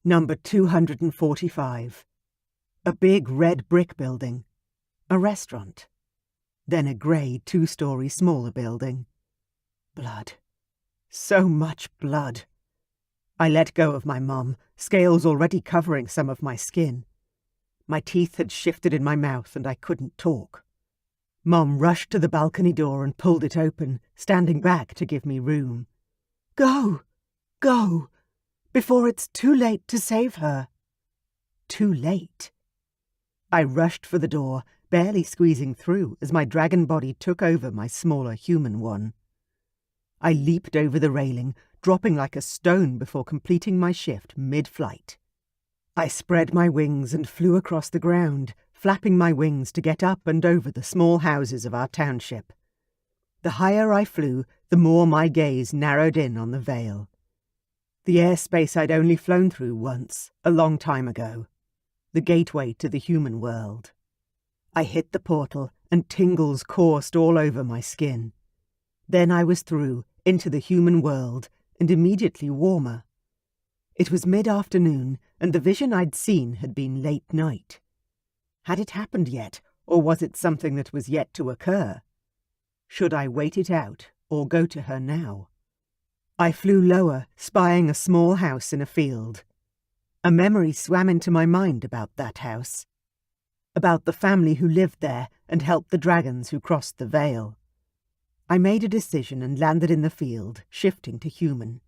Number 245. A big red brick building. A restaurant. Then a grey 2-story smaller building. Blood. So much blood. I let go of my mum, scales already covering some of my skin. My teeth had shifted in my mouth and I couldn't talk. Mom rushed to the balcony door and pulled it open, standing back to give me room. "Go! Go! Before it's too late to save her." Too late? I rushed for the door, barely squeezing through as my dragon body took over my smaller human one. I leaped over the railing, dropping like a stone before completing my shift mid-flight. I spread my wings and flew across the ground, flapping my wings to get up and over the small houses of our township. The higher I flew, the more my gaze narrowed in on the Vale. The airspace I'd only flown through once, a long time ago. The gateway to the human world. I hit the portal, and tingles coursed all over my skin. Then I was through, into the human world, and immediately warmer. It was mid-afternoon, and the vision I'd seen had been late night. Had it happened yet, or was it something that was yet to occur? Should I wait it out, or go to her now? I flew lower, spying a small house in a field. A memory swam into my mind about that house, about the family who lived there and helped the dragons who crossed the veil. I made a decision and landed in the field, shifting to human.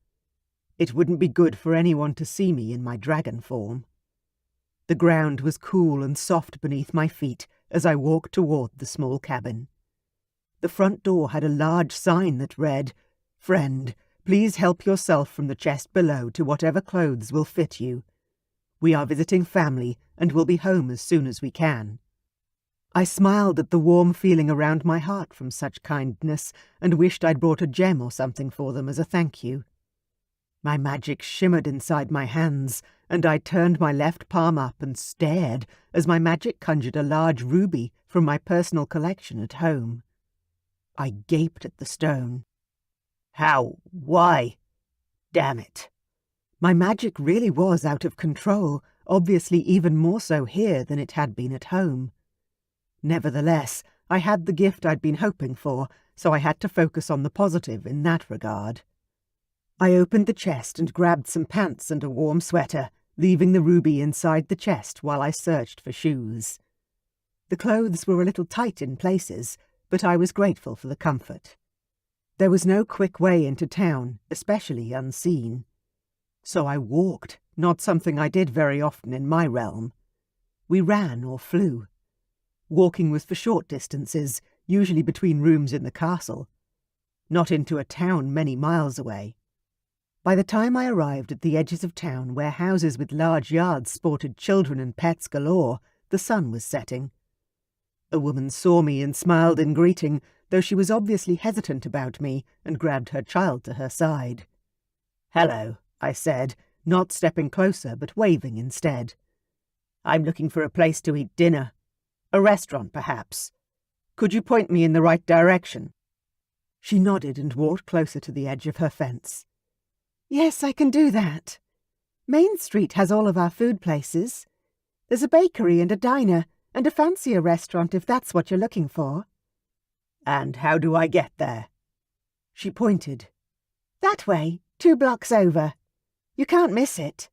It wouldn't be good for anyone to see me in my dragon form. The ground was cool and soft beneath my feet as I walked toward the small cabin. The front door had a large sign that read, "Friend, please help yourself from the chest below to whatever clothes will fit you. We are visiting family and will be home as soon as we can." I smiled at the warm feeling around my heart from such kindness and wished I'd brought a gem or something for them as a thank you. My magic shimmered inside my hands, and I turned my left palm up and stared as my magic conjured a large ruby from my personal collection at home. I gaped at the stone. How? Why? Damn it. My magic really was out of control, obviously even more so here than it had been at home. Nevertheless, I had the gift I'd been hoping for, so I had to focus on the positive in that regard. I opened the chest and grabbed some pants and a warm sweater, leaving the ruby inside the chest while I searched for shoes. The clothes were a little tight in places, but I was grateful for the comfort. There was no quick way into town, especially unseen. So I walked, not something I did very often in my realm. We ran or flew. Walking was for short distances, usually between rooms in the castle, not into a town many miles away. By the time I arrived at the edges of town where houses with large yards sported children and pets galore, the sun was setting. A woman saw me and smiled in greeting, though she was obviously hesitant about me, and grabbed her child to her side. "Hello," I said, not stepping closer but waving instead. "I'm looking for a place to eat dinner. A restaurant, perhaps. Could you point me in the right direction?" She nodded and walked closer to the edge of her fence. "Yes, I can do that. Main Street has all of our food places. There's a bakery and a diner, and a fancier restaurant if that's what you're looking for." "And how do I get there?" She pointed. "That way, 2 blocks over. You can't miss it."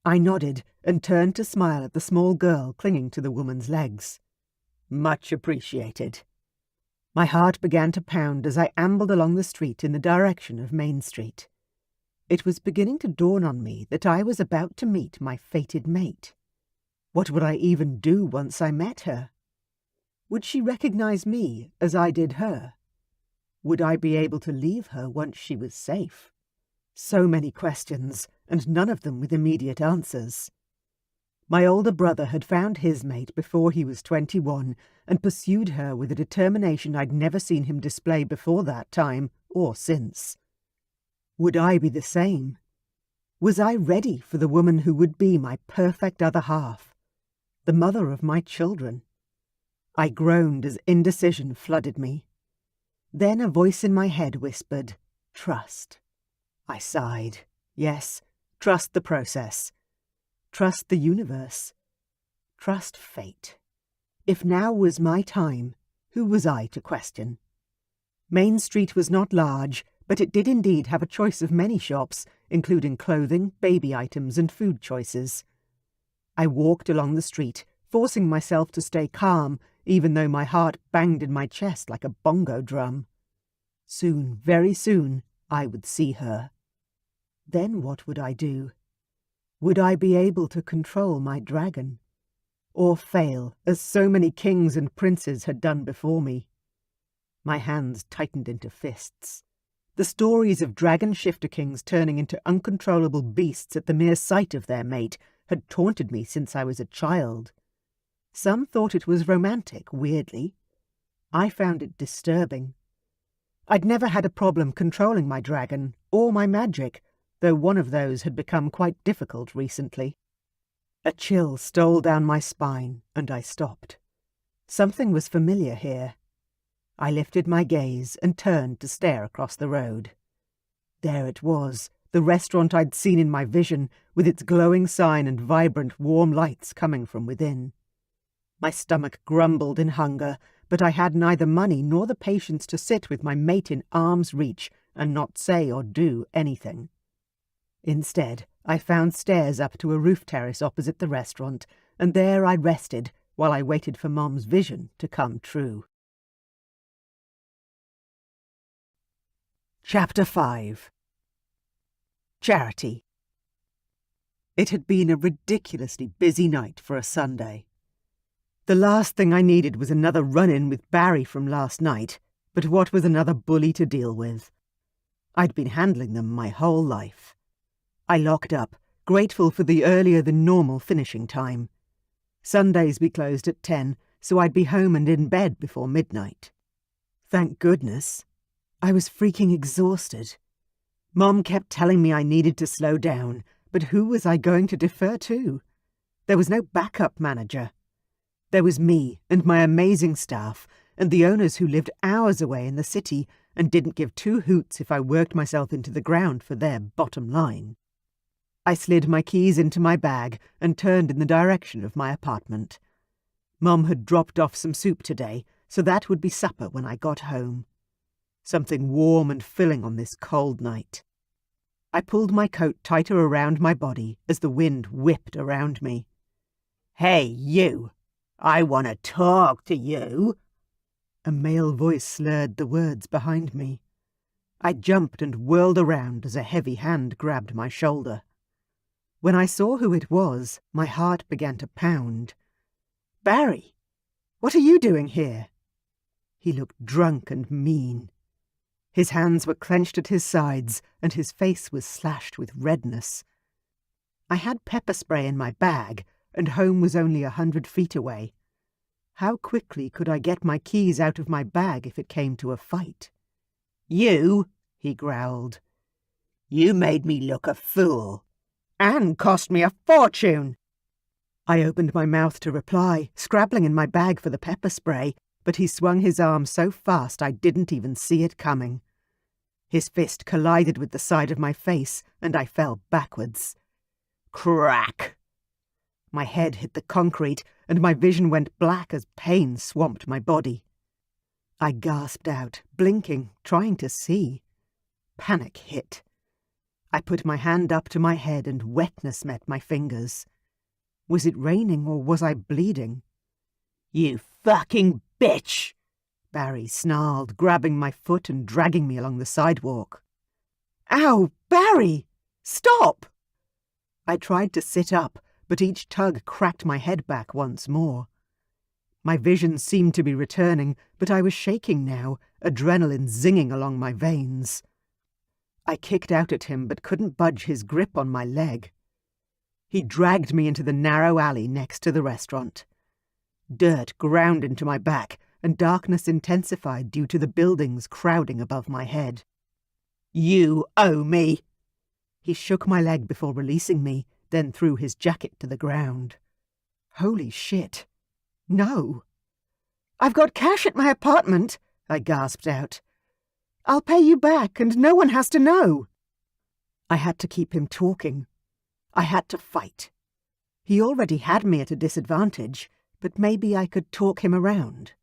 I nodded and turned to smile at the small girl clinging to the woman's legs. "Much appreciated." My heart began to pound as I ambled along the street in the direction of Main Street. It was beginning to dawn on me that I was about to meet my fated mate. What would I even do once I met her? Would she recognize me as I did her? Would I be able to leave her once she was safe? So many questions, and none of them with immediate answers. My older brother had found his mate before he was 21 and pursued her with a determination I'd never seen him display before that time or since. Would I be the same? Was I ready for the woman who would be my perfect other half, the mother of my children? I groaned as indecision flooded me. Then a voice in my head whispered, "Trust." I sighed. Yes, trust the process. Trust the universe. Trust fate. If now was my time, who was I to question? Main Street was not large, but it did indeed have a choice of many shops, including clothing, baby items, and food choices. I walked along the street, forcing myself to stay calm, even though my heart banged in my chest like a bongo drum. Soon, very soon, I would see her. Then what would I do? Would I be able to control my dragon? Or fail, as so many kings and princes had done before me? My hands tightened into fists. The stories of dragon shifter kings turning into uncontrollable beasts at the mere sight of their mate had taunted me since I was a child. Some thought it was romantic, weirdly. I found it disturbing. I'd never had a problem controlling my dragon, or my magic, though one of those had become quite difficult recently. A chill stole down my spine, and I stopped. Something was familiar here. I lifted my gaze and turned to stare across the road. There it was, the restaurant I'd seen in my vision, with its glowing sign and vibrant, warm lights coming from within. My stomach grumbled in hunger, but I had neither money nor the patience to sit with my mate in arm's reach and not say or do anything. Instead, I found stairs up to a roof terrace opposite the restaurant, and there I rested while I waited for Mom's vision to come true. Chapter 5. Charity. It had been a ridiculously busy night for a Sunday. The last thing I needed was another run-in with Barry from last night, but what was another bully to deal with? I'd been handling them my whole life. I locked up, grateful for the earlier-than-normal finishing time. Sundays we closed at 10, so I'd be home and in bed before midnight. Thank goodness. I was freaking exhausted. Mom kept telling me I needed to slow down, but who was I going to defer to? There was no backup manager. There was me and my amazing staff, and the owners who lived hours away in the city and didn't give two hoots if I worked myself into the ground for their bottom line. I slid my keys into my bag and turned in the direction of my apartment. Mom had dropped off some soup today, so that would be supper when I got home. Something warm and filling on this cold night. I pulled my coat tighter around my body as the wind whipped around me. "Hey, you! I want to talk to you!" A male voice slurred the words behind me. I jumped and whirled around as a heavy hand grabbed my shoulder. When I saw who it was, my heart began to pound. "Barry, what are you doing here?" He looked drunk and mean. His hands were clenched at his sides, and his face was slashed with redness. I had pepper spray in my bag, and home was only 100 feet away. How quickly could I get my keys out of my bag if it came to a fight? "You," he growled. "You made me look a fool. And cost me a fortune." I opened my mouth to reply, scrabbling in my bag for the pepper spray, but he swung his arm so fast I didn't even see it coming. His fist collided with the side of my face, and I fell backwards. Crack! My head hit the concrete, and my vision went black as pain swamped my body. I gasped out, blinking, trying to see. Panic hit. I put my hand up to my head, and wetness met my fingers. Was it raining, or was I bleeding? "You fucking bitch!" Barry snarled, grabbing my foot and dragging me along the sidewalk. "Ow, Barry! Stop!" I tried to sit up, but each tug cracked my head back once more. My vision seemed to be returning, but I was shaking now, adrenaline zinging along my veins. I kicked out at him but couldn't budge his grip on my leg. He dragged me into the narrow alley next to the restaurant. Dirt ground into my back, and darkness intensified due to the buildings crowding above my head. "You owe me!" He shook my leg before releasing me, then threw his jacket to the ground. Holy shit. No. "I've got cash at my apartment," I gasped out. "I'll pay you back, and no one has to know." I had to keep him talking. I had to fight. He already had me at a disadvantage, but maybe I could talk him around.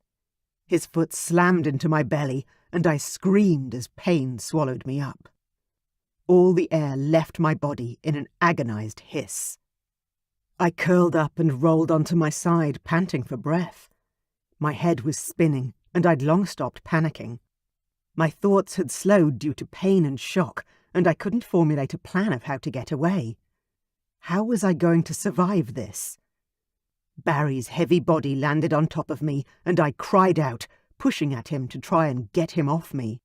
His foot slammed into my belly, and I screamed as pain swallowed me up. All the air left my body in an agonized hiss. I curled up and rolled onto my side, panting for breath. My head was spinning, and I'd long stopped panicking. My thoughts had slowed due to pain and shock, and I couldn't formulate a plan of how to get away. How was I going to survive this? Barry's heavy body landed on top of me, and I cried out, pushing at him to try and get him off me.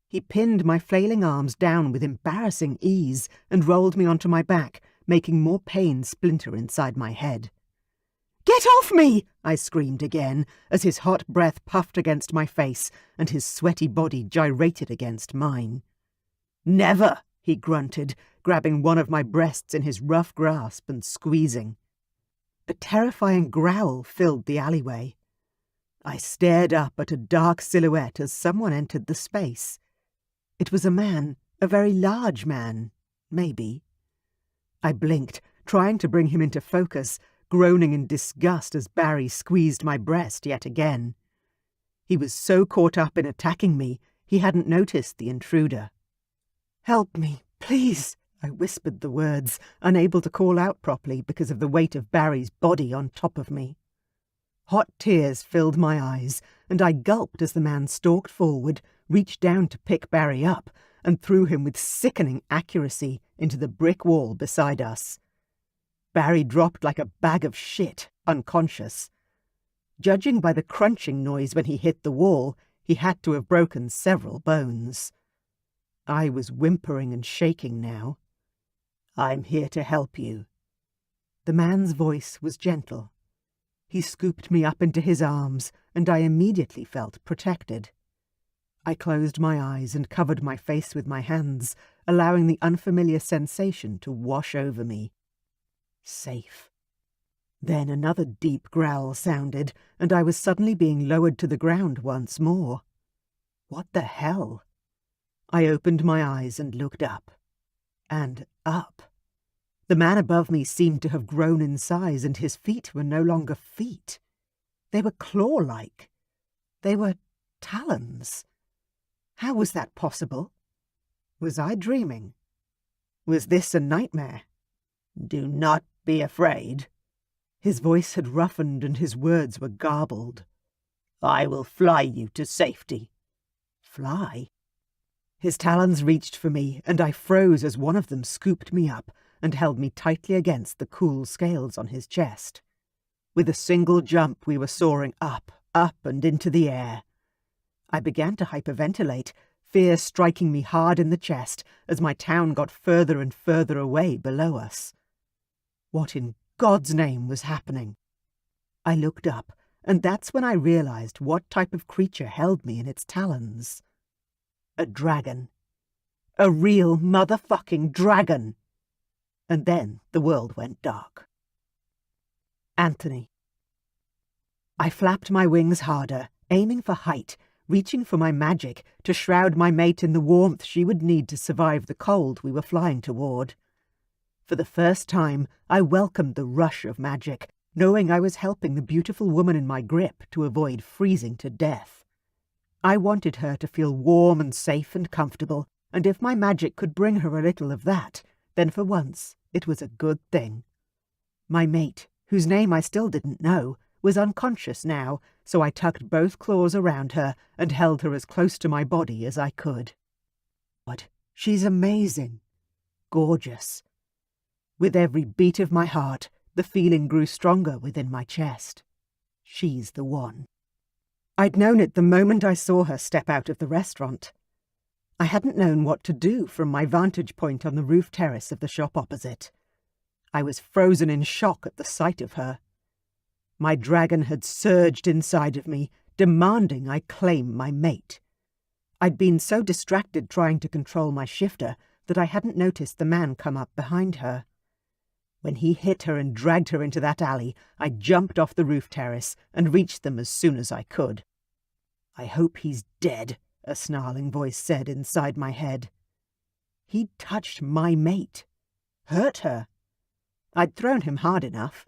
He pinned my flailing arms down with embarrassing ease and rolled me onto my back, making more pain splinter inside my head. "Get off me!" I screamed again, as his hot breath puffed against my face and his sweaty body gyrated against mine. "Never!" he grunted, grabbing one of my breasts in his rough grasp and squeezing. A terrifying growl filled the alleyway. I stared up at a dark silhouette as someone entered the space. It was a man, A very large man, maybe. I blinked, trying to bring him into focus, groaning in disgust as Barry squeezed my breast yet again. He was so caught up in attacking me, he hadn't noticed the intruder. "Help me, please," I whispered the words, unable to call out properly because of the weight of Barry's body on top of me. Hot tears filled my eyes, and I gulped as the man stalked forward, reached down to pick Barry up, and threw him with sickening accuracy into the brick wall beside us. Barry dropped like a bag of shit, unconscious. Judging by the crunching noise when he hit the wall, he had to have broken several bones. I was whimpering and shaking now. "I'm here to help you." The man's voice was gentle. He scooped me up into his arms, and I immediately felt protected. I closed my eyes and covered my face with my hands, allowing the unfamiliar sensation to wash over me. Safe. Then another deep growl sounded, and I was suddenly being lowered to the ground once more. What the hell? I opened my eyes and looked up. And up. The man above me seemed to have grown in size, and his feet were no longer feet. They were claw-like. They were talons. How was that possible? Was I dreaming? Was this a nightmare? "Do not be afraid." His voice had roughened and his words were garbled. "I will fly you to safety." Fly? His talons reached for me, and I froze as one of them scooped me up and held me tightly against the cool scales on his chest. With a single jump we were soaring up, and into the air. I began to hyperventilate, fear striking me hard in the chest as my town got further and further away below us. What in God's name was happening? I looked up, and that's when I realized what type of creature held me in its talons. A dragon. A real motherfucking dragon. And then the world went dark. Anthony. I flapped my wings harder, aiming for height, reaching for my magic to shroud my mate in the warmth she would need to survive the cold we were flying toward. For the first time, I welcomed the rush of magic, knowing I was helping the beautiful woman in my grip to avoid freezing to death. I wanted her to feel warm and safe and comfortable, and if my magic could bring her a little of that, then for once it was a good thing. My mate, whose name I still didn't know, was unconscious now, so I tucked both claws around her and held her as close to my body as I could. God, she's amazing. Gorgeous. With every beat of my heart, the feeling grew stronger within my chest. She's the one. I'd known it the moment I saw her step out of the restaurant. I hadn't known what to do from my vantage point on the roof terrace of the shop opposite. I was frozen in shock at the sight of her. My dragon had surged inside of me, demanding I claim my mate. I'd been so distracted trying to control my shifter that I hadn't noticed the man come up behind her. When he hit her and dragged her into that alley, I jumped off the roof terrace and reached them as soon as I could. "I hope he's dead," a snarling voice said inside my head. He'd touched my mate. Hurt her. I'd thrown him hard enough.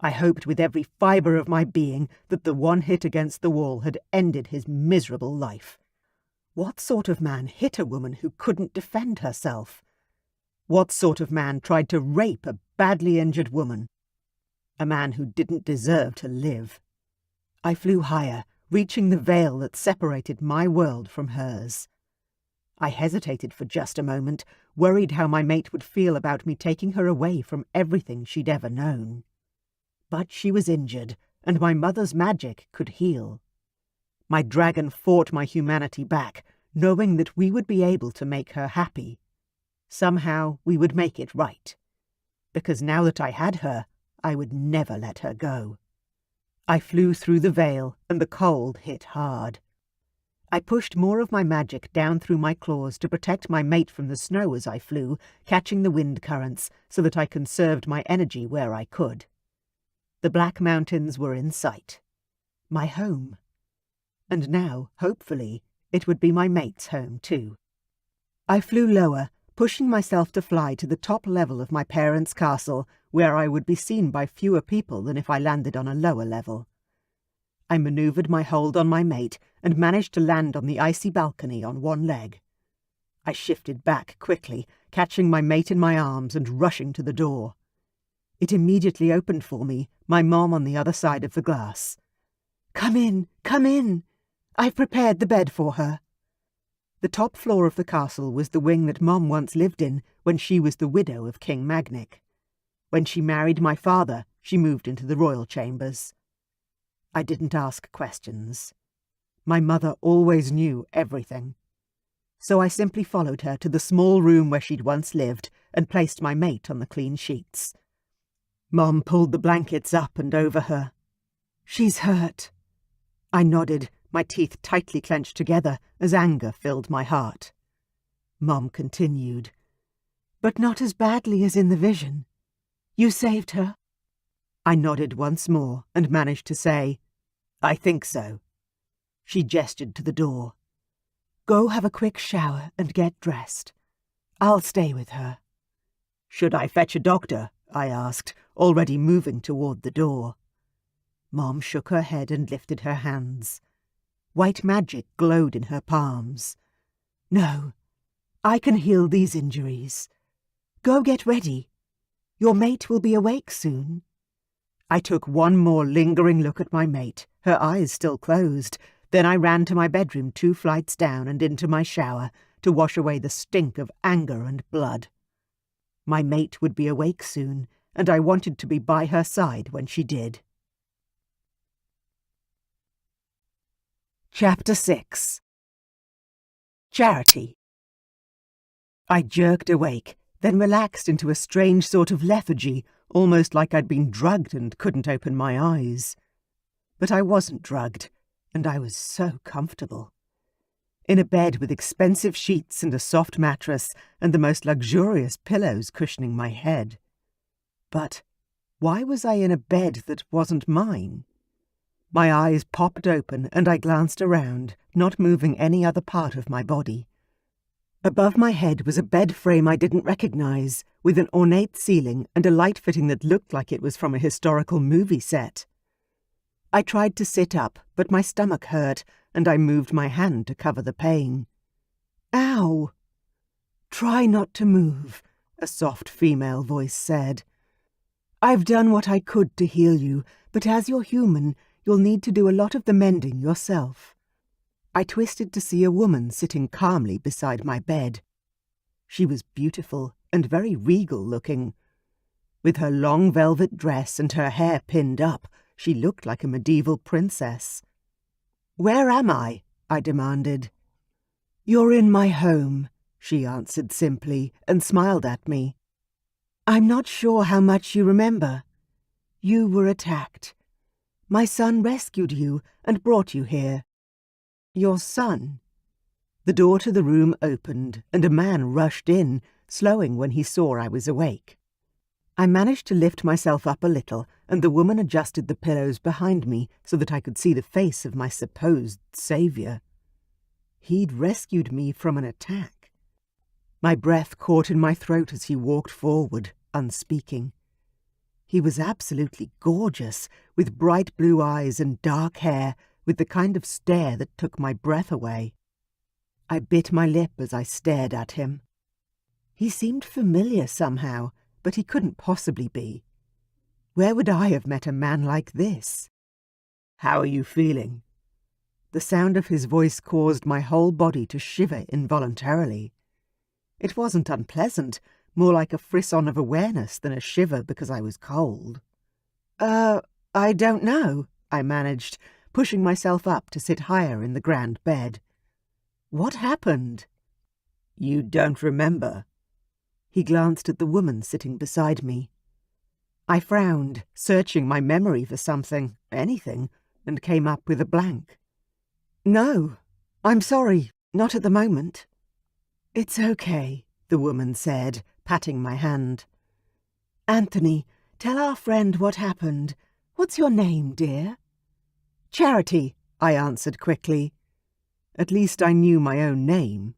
I hoped with every fibre of my being that the one hit against the wall had ended his miserable life. What sort of man hit a woman who couldn't defend herself? What sort of man tried to rape a badly injured woman? A man who didn't deserve to live. I flew higher, reaching the veil that separated my world from hers. I hesitated for just a moment, worried how my mate would feel about me taking her away from everything she'd ever known. But she was injured, and my mother's magic could heal. My dragon fought my humanity back, knowing that we would be able to make her happy. Somehow we would make it right. Because now that I had her, I would never let her go. I flew through the veil, and the cold hit hard. I pushed more of my magic down through my claws to protect my mate from the snow as I flew, catching the wind currents so that I conserved my energy where I could. The Black Mountains were in sight. My home. And now, hopefully, it would be my mate's home too. I flew lower, pushing myself to fly to the top level of my parents' castle, where I would be seen by fewer people than if I landed on a lower level. I manoeuvred my hold on my mate and managed to land on the icy balcony on one leg. I shifted back quickly, catching my mate in my arms and rushing to the door. It immediately opened for me, my mom on the other side of the glass. "Come in, come in! I've prepared the bed for her." The top floor of the castle was the wing that Mom once lived in when she was the widow of King Magnic. When she married my father, she moved into the royal chambers. I didn't ask questions. My mother always knew everything. So I simply followed her to the small room where she'd once lived and placed my mate on the clean sheets. Mom pulled the blankets up and over her. "She's hurt." I nodded, my teeth tightly clenched together as anger filled my heart. Mom continued, "But not as badly as in the vision. You saved her?" I nodded once more and managed to say, "I think so." She gestured to the door. "Go have a quick shower and get dressed. I'll stay with her." "Should I fetch a doctor?" I asked, already moving toward the door. Mom shook her head and lifted her hands. White magic glowed in her palms. "No, I can heal these injuries. Go get ready. Your mate will be awake soon." I took one more lingering look at my mate, her eyes still closed. Then I ran to my bedroom 2 flights down and into my shower to wash away the stink of anger and blood. My mate would be awake soon, and I wanted to be by her side when she did. Chapter 6. Charity. I jerked awake, then relaxed into a strange sort of lethargy, almost like I'd been drugged and couldn't open my eyes. But I wasn't drugged, and I was so comfortable. In a bed with expensive sheets and a soft mattress and the most luxurious pillows cushioning my head. But why was I in a bed that wasn't mine? My eyes popped open and I glanced around, not moving any other part of my body. Above my head was a bed frame I didn't recognize, with an ornate ceiling and a light fitting that looked like it was from a historical movie set. I tried to sit up, but my stomach hurt, and I moved my hand to cover the pain. "Ow!" "Try not to move," a soft female voice said. "I've done what I could to heal you, but as you're human, you'll need to do a lot of the mending yourself." I twisted to see a woman sitting calmly beside my bed. She was beautiful and very regal-looking. With her long velvet dress and her hair pinned up, she looked like a medieval princess. "Where am I?" I demanded. "You're in my home," she answered simply and smiled at me. "I'm not sure how much you remember. You were attacked. My son rescued you and brought you here." "Your son?" The door to the room opened and a man rushed in, slowing when he saw I was awake. I managed to lift myself up a little, and the woman adjusted the pillows behind me so that I could see the face of my supposed saviour. He'd rescued me from an attack. My breath caught in my throat as he walked forward, unspeaking. He was absolutely gorgeous, with bright blue eyes and dark hair, with the kind of stare that took my breath away. I bit my lip as I stared at him. He seemed familiar somehow, but he couldn't possibly be. Where would I have met a man like this? "How are you feeling?" The sound of his voice caused my whole body to shiver involuntarily. It wasn't unpleasant, more like a frisson of awareness than a shiver because I was cold. I don't know," I managed, pushing myself up to sit higher in the grand bed. "What happened?" "You don't remember?" He glanced at the woman sitting beside me. I frowned, searching my memory for something, anything, and came up with a blank. "No, I'm sorry, not at the moment." "It's okay," the woman said, patting my hand. "Anthony, tell our friend what happened. What's your name, dear?" "Charity," I answered quickly. At least I knew my own name.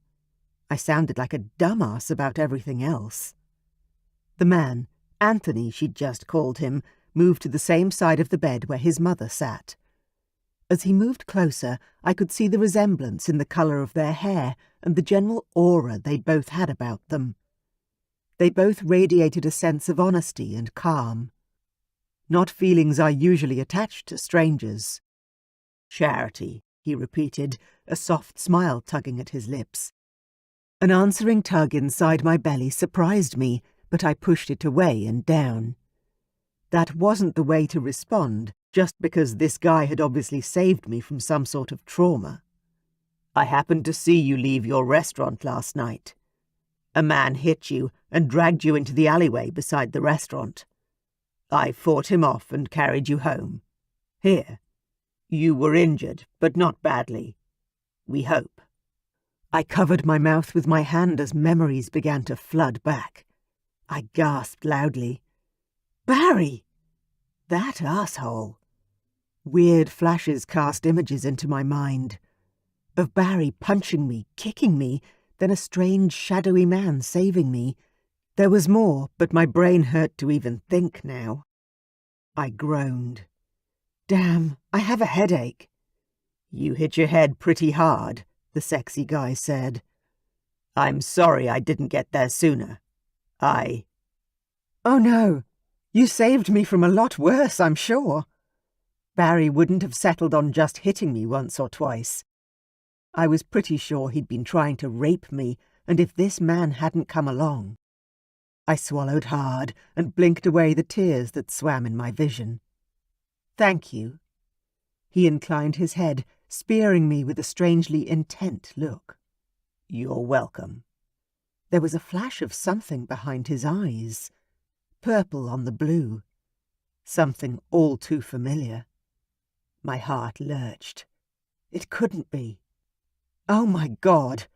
I sounded like a dumbass about everything else. The man, Anthony she'd just called him, moved to the same side of the bed where his mother sat. As he moved closer, I could see the resemblance in the colour of their hair and the general aura they both had about them. They both radiated a sense of honesty and calm. Not feelings I usually attach to strangers. "Charity," he repeated, a soft smile tugging at his lips. An answering tug inside my belly surprised me, but I pushed it away and down. That wasn't the way to respond, just because this guy had obviously saved me from some sort of trauma. "I happened to see you leave your restaurant last night. A man hit you and dragged you into the alleyway beside the restaurant. I fought him off and carried you home. Here. You were injured, but not badly. We hope." I covered my mouth with my hand as memories began to flood back. I gasped loudly. "Barry! That asshole!" Weird flashes cast images into my mind. Of Barry punching me, kicking me, then a strange, shadowy man saving me. There was more, but my brain hurt to even think now. I groaned. "Damn, I have a headache." "You hit your head pretty hard," the sexy guy said. "I'm sorry I didn't get there sooner. "Oh no, you saved me from a lot worse, I'm sure." Barry wouldn't have settled on just hitting me once or twice. I was pretty sure he'd been trying to rape me, and if this man hadn't come along. I swallowed hard and blinked away the tears that swam in my vision. "Thank you." He inclined his head, spearing me with a strangely intent look. "You're welcome." There was a flash of something behind his eyes. Purple on the blue. Something all too familiar. My heart lurched. It couldn't be. Oh my God!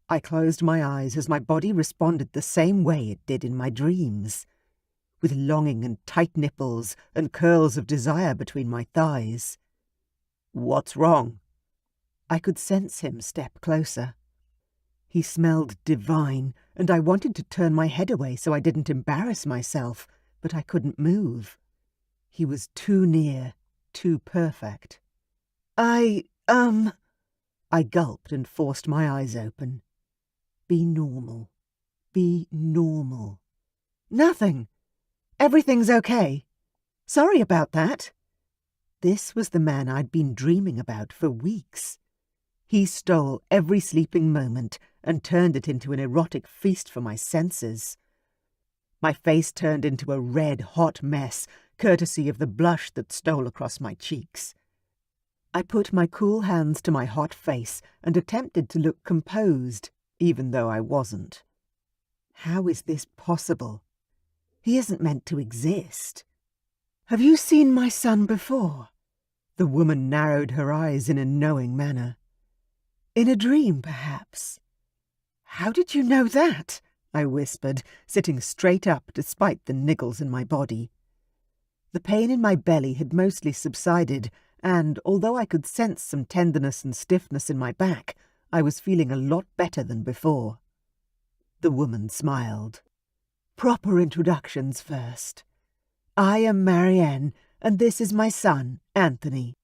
I closed my eyes as my body responded the same way it did in my dreams, with longing and tight nipples and curls of desire between my thighs. "What's wrong?" I could sense him step closer. He smelled divine, and I wanted to turn my head away so I didn't embarrass myself, but I couldn't move. He was too near, too perfect. I gulped and forced my eyes open. Be normal. Be normal. "Nothing. Everything's okay. Sorry about that." This was the man I'd been dreaming about for weeks. He stole every sleeping moment and turned it into an erotic feast for my senses. My face turned into a red, hot mess, courtesy of the blush that stole across my cheeks. I put my cool hands to my hot face and attempted to look composed, even though I wasn't. How is this possible? He isn't meant to exist. "Have you seen my son before?" The woman narrowed her eyes in a knowing manner. "In a dream, perhaps?" "How did you know that?" I whispered, sitting straight up despite the niggles in my body. The pain in my belly had mostly subsided, and, although I could sense some tenderness and stiffness in my back, I was feeling a lot better than before. The woman smiled. "Proper introductions first. I am Marianne, and this is my son, Anthony."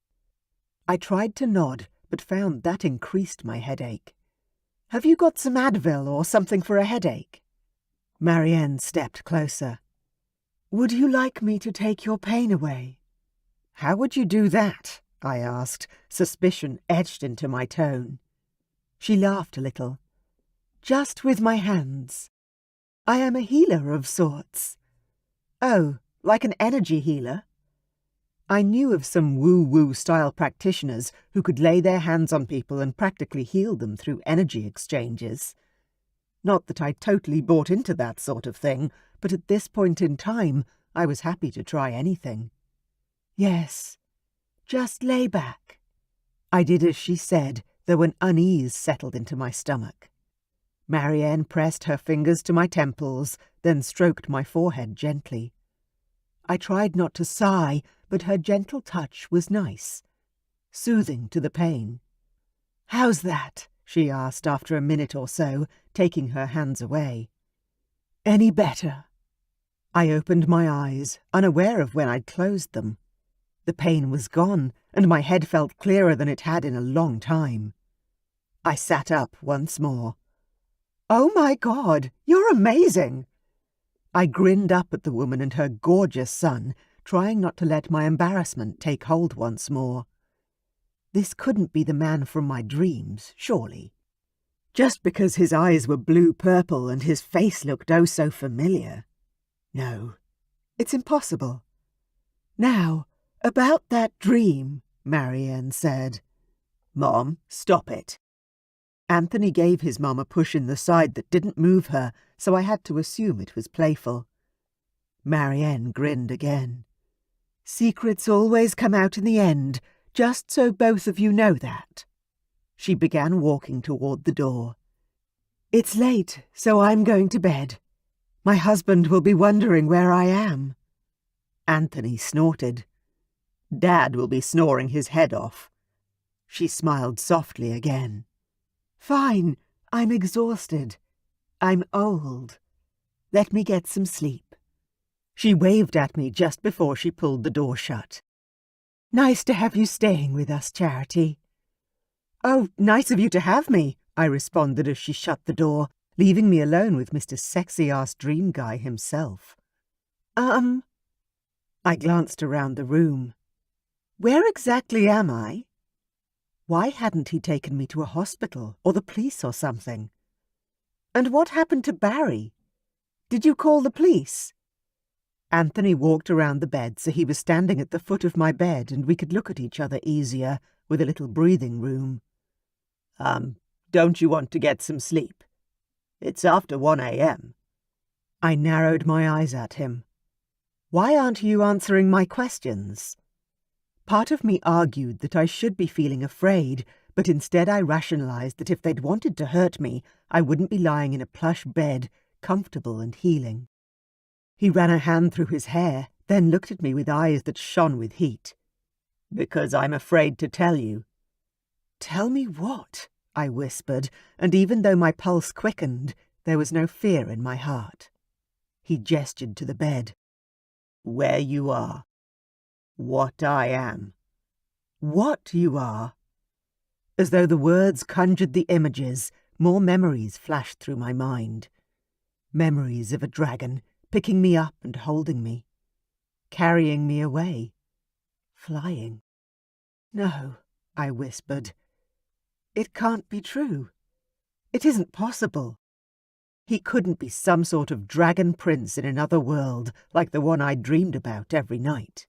I tried to nod, but found that increased my headache. "Have you got some Advil or something for a headache?" Marianne stepped closer. "Would you like me to take your pain away?" "How would you do that?" I asked, suspicion etched into my tone. She laughed a little. "Just with my hands. I am a healer of sorts." "Oh, like an energy healer?" I knew of some woo-woo style practitioners who could lay their hands on people and practically heal them through energy exchanges. Not that I totally bought into that sort of thing, but at this point in time I was happy to try anything. "Yes, just lay back." I did as she said, though an unease settled into my stomach. Marianne pressed her fingers to my temples, then stroked my forehead gently. I tried not to sigh, but her gentle touch was nice, soothing to the pain. "How's that?" she asked after a minute or so, taking her hands away. Any better? I opened my eyes, unaware of when I'd closed them. The pain was gone, and my head felt clearer than it had in a long time. I sat up once more. Oh my God, you're amazing! I grinned up at the woman and her gorgeous son, trying not to let my embarrassment take hold once more. This couldn't be the man from my dreams, surely. Just because his eyes were blue-purple and his face looked oh so familiar. No, it's impossible. Now, about that dream, Marianne said. Mom, stop it. Anthony gave his mum a push in the side that didn't move her, so I had to assume it was playful. Marianne grinned again. Secrets always come out in the end, just so both of you know that. She began walking toward the door. It's late, so I'm going to bed. My husband will be wondering where I am. Anthony snorted. Dad will be snoring his head off. She smiled softly again. Fine, I'm exhausted. I'm old. Let me get some sleep. She waved at me just before she pulled the door shut. Nice to have you staying with us, Charity. Oh, nice of you to have me, I responded as she shut the door, leaving me alone with Mr. Sexy-ass Dream Guy himself. I glanced around the room. Where exactly am I? Why hadn't he taken me to a hospital or the police or something? And what happened to Barry? Did you call the police? Anthony walked around the bed so he was standing at the foot of my bed and we could look at each other easier, with a little breathing room. Don't you want to get some sleep? It's after 1 a.m. I narrowed my eyes at him. Why aren't you answering my questions? Part of me argued that I should be feeling afraid, but instead I rationalized that if they'd wanted to hurt me, I wouldn't be lying in a plush bed, comfortable and healing. He ran a hand through his hair, then looked at me with eyes that shone with heat. Because I'm afraid to tell you. Tell me what? I whispered, and even though my pulse quickened, there was no fear in my heart. He gestured to the bed. Where you are. What I am. What you are. As though the words conjured the images, more memories flashed through my mind. Memories of a dragon, picking me up and holding me. Carrying me away. Flying. No, I whispered. It can't be true. It isn't possible. He couldn't be some sort of dragon prince in another world, like the one I dreamed about every night.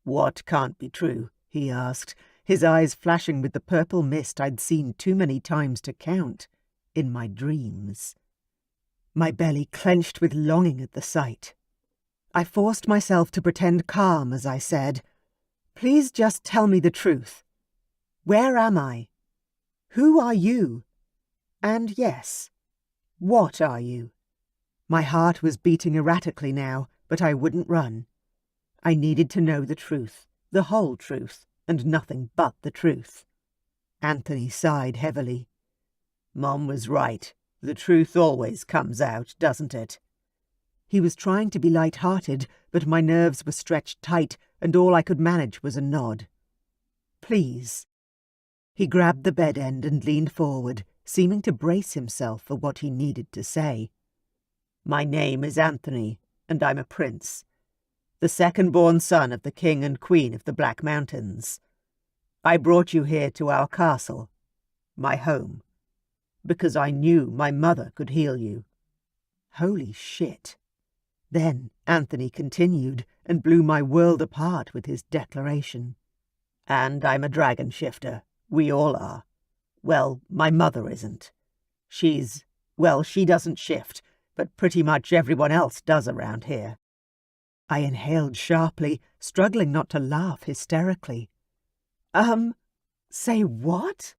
What can't be true? He asked, his eyes flashing with the purple mist I'd seen too many times to count, in my dreams. My belly clenched with longing at the sight. I forced myself to pretend calm as I said, Please just tell me the truth. Where am I? Who are you? And yes, what are you? My heart was beating erratically now, but I wouldn't run. I needed to know the truth, the whole truth, and nothing but the truth. Anthony sighed heavily. Mom was right. The truth always comes out, doesn't it? He was trying to be light-hearted, but my nerves were stretched tight, and all I could manage was a nod. Please. He grabbed the bed end and leaned forward, seeming to brace himself for what he needed to say. My name is Anthony, and I'm a prince. The second-born son of the King and Queen of the Black Mountains. I brought you here to our castle, my home, because I knew my mother could heal you. Holy shit. Then Anthony continued and blew my world apart with his declaration. And I'm a dragon shifter. We all are. Well, my mother isn't. She doesn't shift, but pretty much everyone else does around here. I inhaled sharply, struggling not to laugh hysterically. Say what?